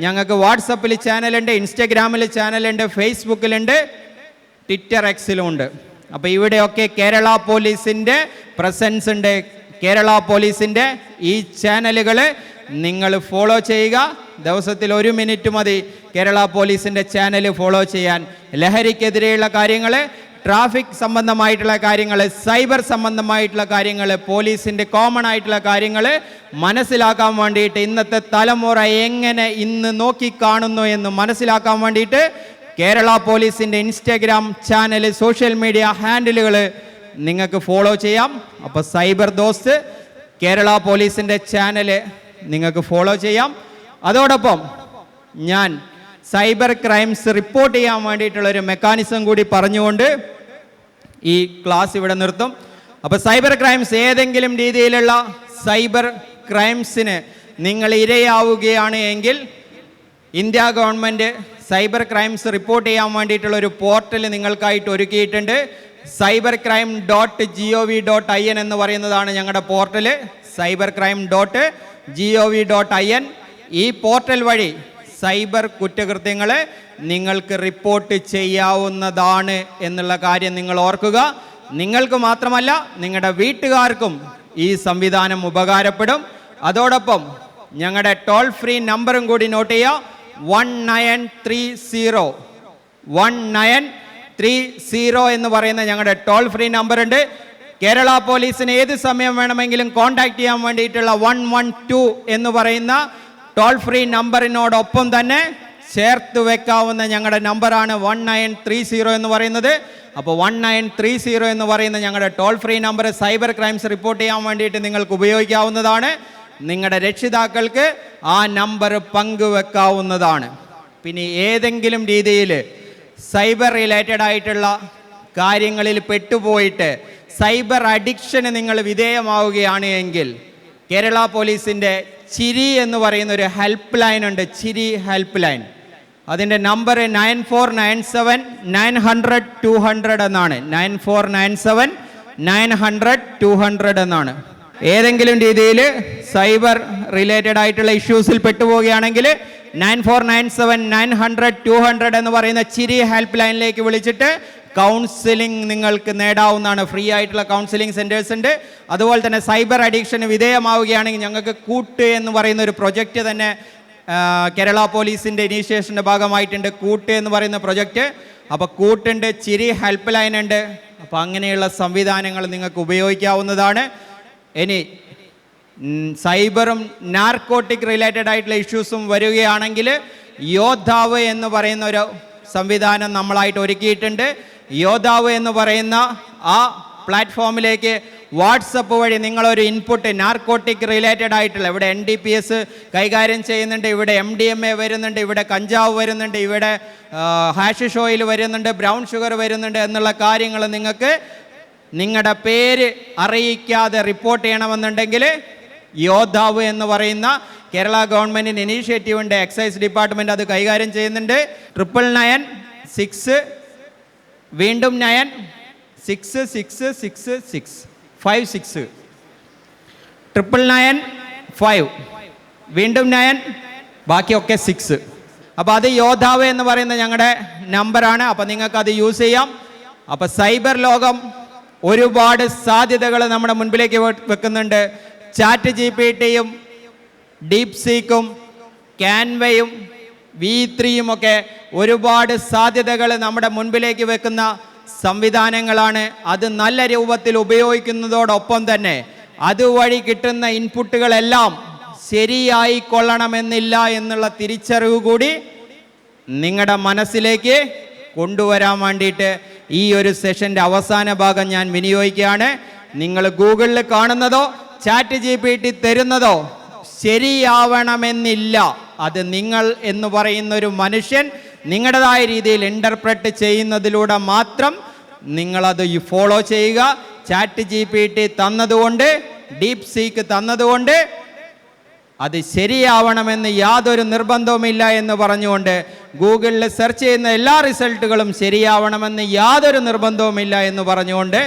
ഞങ്ങൾക്ക് വാട്സപ്പിൽ ചാനലുണ്ട്, ഇൻസ്റ്റഗ്രാമിൽ ചാനലുണ്ട്, ഫേസ്ബുക്കിലുണ്ട്, ട്വിറ്റർ എക്സിലും ഉണ്ട്. അപ്പോൾ ഇവിടെയൊക്കെ കേരള പോലീസിൻ്റെ പ്രസൻസ് ഉണ്ട്. കേരള പോലീസിൻ്റെ ഈ ചാനലുകൾ നിങ്ങൾ ഫോളോ ചെയ്യുക. ദിവസത്തിൽ 1 മിനിറ്റ് മതി കേരള പോലീസിൻ്റെ ചാനൽ ഫോളോ ചെയ്യാൻ. ലഹരിക്കെതിരെയുള്ള കാര്യങ്ങൾ, ട്രാഫിക് സംബന്ധമായിട്ടുള്ള കാര്യങ്ങൾ, സൈബർ സംബന്ധമായിട്ടുള്ള കാര്യങ്ങൾ, പോലീസിൻ്റെ കോമൺ ആയിട്ടുള്ള കാര്യങ്ങൾ മനസ്സിലാക്കാൻ വേണ്ടിയിട്ട്, ഇന്നത്തെ തലമുറ എങ്ങനെ ഇന്ന് നോക്കിക്കാണുന്നു എന്ന് മനസ്സിലാക്കാൻ വേണ്ടിയിട്ട് കേരള പോലീസിൻ്റെ ഇൻസ്റ്റാഗ്രാം ചാനൽ, സോഷ്യൽ മീഡിയ ഹാൻഡിലുകൾ നിങ്ങൾക്ക് ഫോളോ ചെയ്യാം. അപ്പോൾ സൈബർ ദോസ്ത് കേരള പോലീസിൻ്റെ ചാനൽ നിങ്ങൾക്ക് ഫോളോ ചെയ്യാം. അതോടൊപ്പം ഞാൻ സൈബർ ക്രൈംസ് റിപ്പോർട്ട് ചെയ്യാൻ വേണ്ടിയിട്ടുള്ളൊരു മെക്കാനിസം കൂടി പറഞ്ഞുകൊണ്ട് ഈ ക്ലാസ് ഇവിടെ നിർത്തും. അപ്പോൾ സൈബർ ക്രൈംസ്, ഏതെങ്കിലും രീതിയിലുള്ള സൈബർ ക്രൈംസിന് നിങ്ങൾ ഇരയാവുകയാണ് എങ്കിൽ India government cyber crimes report ചെയ്യാൻ വേണ്ടിയിട്ടുള്ള ഒരു പോർട്ടൽ നിങ്ങൾക്കായിട്ട് ഒരുക്കിയിട്ടുണ്ട്. cybercrime.gov.in എന്ന് പറയുന്നതാണ് ഞങ്ങളുടെ പോർട്ടൽ. cybercrime.gov.in. ഈ പോർട്ടൽ വഴി സൈബർ കുറ്റകൃത്യങ്ങളെ നിങ്ങൾക്ക് റിപ്പോർട്ട് ചെയ്യാവുന്നതാണ് എന്നുള്ള കാര്യം നിങ്ങൾ ഓർക്കുക. നിങ്ങൾക്ക് മാത്രമല്ല നിങ്ങളുടെ വീട്ടുകാർക്കും ഈ സംവിധാനം ഉപകാരപ്പെടും. അതോടൊപ്പം ഞങ്ങളുടെ ടോൾ ഫ്രീ നമ്പറും കൂടി നോട്ട് ചെയ്യുക. 1930 എന്ന് പറയുന്ന ഞങ്ങളുടെ ടോൾ ഫ്രീ നമ്പർ ഉണ്ട്. കേരള പോലീസിന് ഏത് സമയം വേണമെങ്കിലും കോൺടാക്ട് ചെയ്യാൻ വേണ്ടിയിട്ടുള്ള 112 എന്ന് പറയുന്ന ടോൾ ഫ്രീ നമ്പറിനോടൊപ്പം തന്നെ ചേർത്ത് വെക്കാവുന്ന ഞങ്ങളുടെ നമ്പറാണ് 1930 എന്ന് പറയുന്നത്. അപ്പോൾ 1930 എന്ന് പറയുന്ന ഞങ്ങളുടെ toll free number cyber crimes report ചെയ്യാൻ വേണ്ടിയിട്ട് നിങ്ങൾക്ക് ഉപയോഗിക്കാവുന്നതാണ്. നിങ്ങളുടെ രക്ഷിതാക്കൾക്ക് ആ നമ്പർ പങ്കുവെക്കാവുന്നതാണ്. പിന്നെ ഏതെങ്കിലും രീതിയിൽ സൈബർ റിലേറ്റഡ് ആയിട്ടുള്ള കാര്യങ്ങളിൽ പെട്ടുപോയിട്ട് സൈബർ അഡിക്ഷന് നിങ്ങൾ വിധേയമാവുകയാണ് എങ്കിൽ കേരള പോലീസിൻ്റെ ചിരി എന്ന് പറയുന്ന ഒരു ഹെൽപ്പ് ലൈൻ ഉണ്ട്. ചിരി ഹെൽപ്പ് ലൈൻ. അതിൻ്റെ നമ്പർ 9497-900-200 എന്നാണ്. 9497-900-200 എന്നാണ്. ഏതെങ്കിലും രീതിയിൽ സൈബർ റിലേറ്റഡ് ആയിട്ടുള്ള ഇഷ്യൂസിൽ പെട്ടുപോവുകയാണെങ്കിൽ 9497-900-200 എന്ന് പറയുന്ന ചിരി ഹെൽപ്പ് ലൈനിലേക്ക് വിളിച്ചിട്ട് കൗൺസിലിംഗ് നിങ്ങൾക്ക് നേടാവുന്നതാണ്. ഫ്രീ ആയിട്ടുള്ള കൗൺസിലിംഗ് സെൻറ്റേഴ്സ് ഉണ്ട്. അതുപോലെ തന്നെ സൈബർ അഡിക്ഷന് വിധേയമാവുകയാണെങ്കിൽ ഞങ്ങൾക്ക് കൂട്ട് എന്ന് പറയുന്ന ഒരു പ്രൊജക്റ്റ് തന്നെ കേരള പോലീസിൻ്റെ ഇനീഷ്യേഷൻ്റെ ഭാഗമായിട്ടുണ്ട്. കൂട്ട് എന്ന് പറയുന്ന പ്രൊജക്റ്റ്. അപ്പോൾ കൂട്ടുണ്ട്, ചിരി ഹെൽപ്പ് ലൈൻ ഉണ്ട്. അപ്പോൾ അങ്ങനെയുള്ള സംവിധാനങ്ങൾ നിങ്ങൾക്ക് ഉപയോഗിക്കാവുന്നതാണ്. ഇനി സൈബറും നാർക്കോട്ടിക് റിലേറ്റഡ് ആയിട്ടുള്ള ഇഷ്യൂസും വരികയാണെങ്കിൽ യോദ്ധാവ് എന്ന് പറയുന്ന ഒരു സംവിധാനം നമ്മളായിട്ട് ഒരുക്കിയിട്ടുണ്ട്. യോദ്ധാവ് എന്ന് പറയുന്ന ആ പ്ലാറ്റ്ഫോമിലേക്ക് വാട്സപ്പ് വഴി നിങ്ങളൊരു ഇൻപുട്ട് നാർക്കോട്ടിക് റിലേറ്റഡ് ആയിട്ടുള്ള, ഇവിടെ NDPS കൈകാര്യം ചെയ്യുന്നുണ്ട്, ഇവിടെ MDMA വരുന്നുണ്ട്, ഇവിടെ കഞ്ചാവ് വരുന്നുണ്ട്, ഇവിടെ ഹാഷിഷ് ഓയിൽ വരുന്നുണ്ട്, ബ്രൗൺ ഷുഗർ വരുന്നുണ്ട് എന്നുള്ള കാര്യങ്ങൾ നിങ്ങൾക്ക് നിങ്ങളുടെ പേര് അറിയിക്കാതെ റിപ്പോർട്ട് ചെയ്യണമെന്നുണ്ടെങ്കിൽ യോദ്ധാവ് എന്ന് പറയുന്ന കേരള ഗവൺമെൻറ്റിൻ്റെ ഇനീഷ്യേറ്റീവ് ഉണ്ട്. എക്സൈസ് ഡിപ്പാർട്ട്മെൻറ്റ് അത് കൈകാര്യം ചെയ്യുന്നുണ്ട്. 999-6 വീണ്ടും 9-6-6-6-6-5-6 999-5 വീണ്ടും 9 ബാക്കിയൊക്കെ 6. അപ്പോൾ അത് യോദ്ധാവ് എന്ന് പറയുന്ന ഞങ്ങളുടെ നമ്പറാണ്. അപ്പോൾ നിങ്ങൾക്കത് യൂസ് ചെയ്യാം. അപ്പോൾ സൈബർ ലോകം ഒരുപാട് സാധ്യതകൾ നമ്മുടെ മുൻപിലേക്ക് വെക്കുന്നുണ്ട്. ചാറ്റ് GPT-യും ഡീപ് സീക്കും ക്യാൻവയും V3യും ഒക്കെ ഒരുപാട് സാധ്യതകൾ നമ്മുടെ മുൻപിലേക്ക് വെക്കുന്ന സംവിധാനങ്ങളാണ്. അത് നല്ല രൂപത്തിൽ ഉപയോഗിക്കുന്നതോടൊപ്പം തന്നെ അതുവഴി കിട്ടുന്ന ഇൻപുട്ടുകളെല്ലാം ശരിയായി കൊള്ളണമെന്നില്ല എന്നുള്ള തിരിച്ചറിവ് കൂടി നിങ്ങളുടെ മനസ്സിലേക്ക് കൊണ്ടുവരാൻ വേണ്ടിയിട്ട് ഈ ഒരു സെഷൻ്റെ അവസാന ഭാഗം ഞാൻ വിനിയോഗിക്കുകയാണ്. നിങ്ങൾ ഗൂഗിളിൽ കാണുന്നതോ ചാറ്റ് GPT തരുന്നതോ ശരിയാവണമെന്നില്ല. അത് നിങ്ങൾ എന്ന് പറയുന്ന ഒരു മനുഷ്യൻ നിങ്ങളുടേതായ രീതിയിൽ ഇൻ്റർപ്രറ്റ് ചെയ്യുന്നതിലൂടെ മാത്രം നിങ്ങളത് ഫോളോ ചെയ്യുക. ചാറ്റ് GPT തന്നതുകൊണ്ട്, ഡീപ് സീക്ക് തന്നതുകൊണ്ട് അത് ശരിയാവണമെന്ന് യാതൊരു നിർബന്ധവുമില്ല എന്ന് പറഞ്ഞുകൊണ്ട് ഗൂഗിളിൽ സെർച്ച് ചെയ്യുന്ന എല്ലാ റിസൾട്ടുകളും ശരിയാവണമെന്ന് യാതൊരു നിർബന്ധവുമില്ല എന്ന് പറഞ്ഞുകൊണ്ട്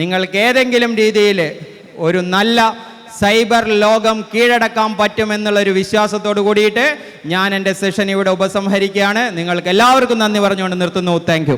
നിങ്ങൾക്ക് ഏതെങ്കിലും രീതിയിൽ ഒരു നല്ല സൈബർ ലോകം കീഴടക്കാൻ പറ്റുമെന്നുള്ളൊരു വിശ്വാസത്തോട് കൂടിയിട്ട് ഞാൻ എൻ്റെ സെഷൻ ഇവിടെ ഉപസംഹരിക്കുകയാണ്. നിങ്ങൾക്ക് എല്ലാവർക്കും നന്ദി പറഞ്ഞുകൊണ്ട് നിർത്തുന്നു. Thank you.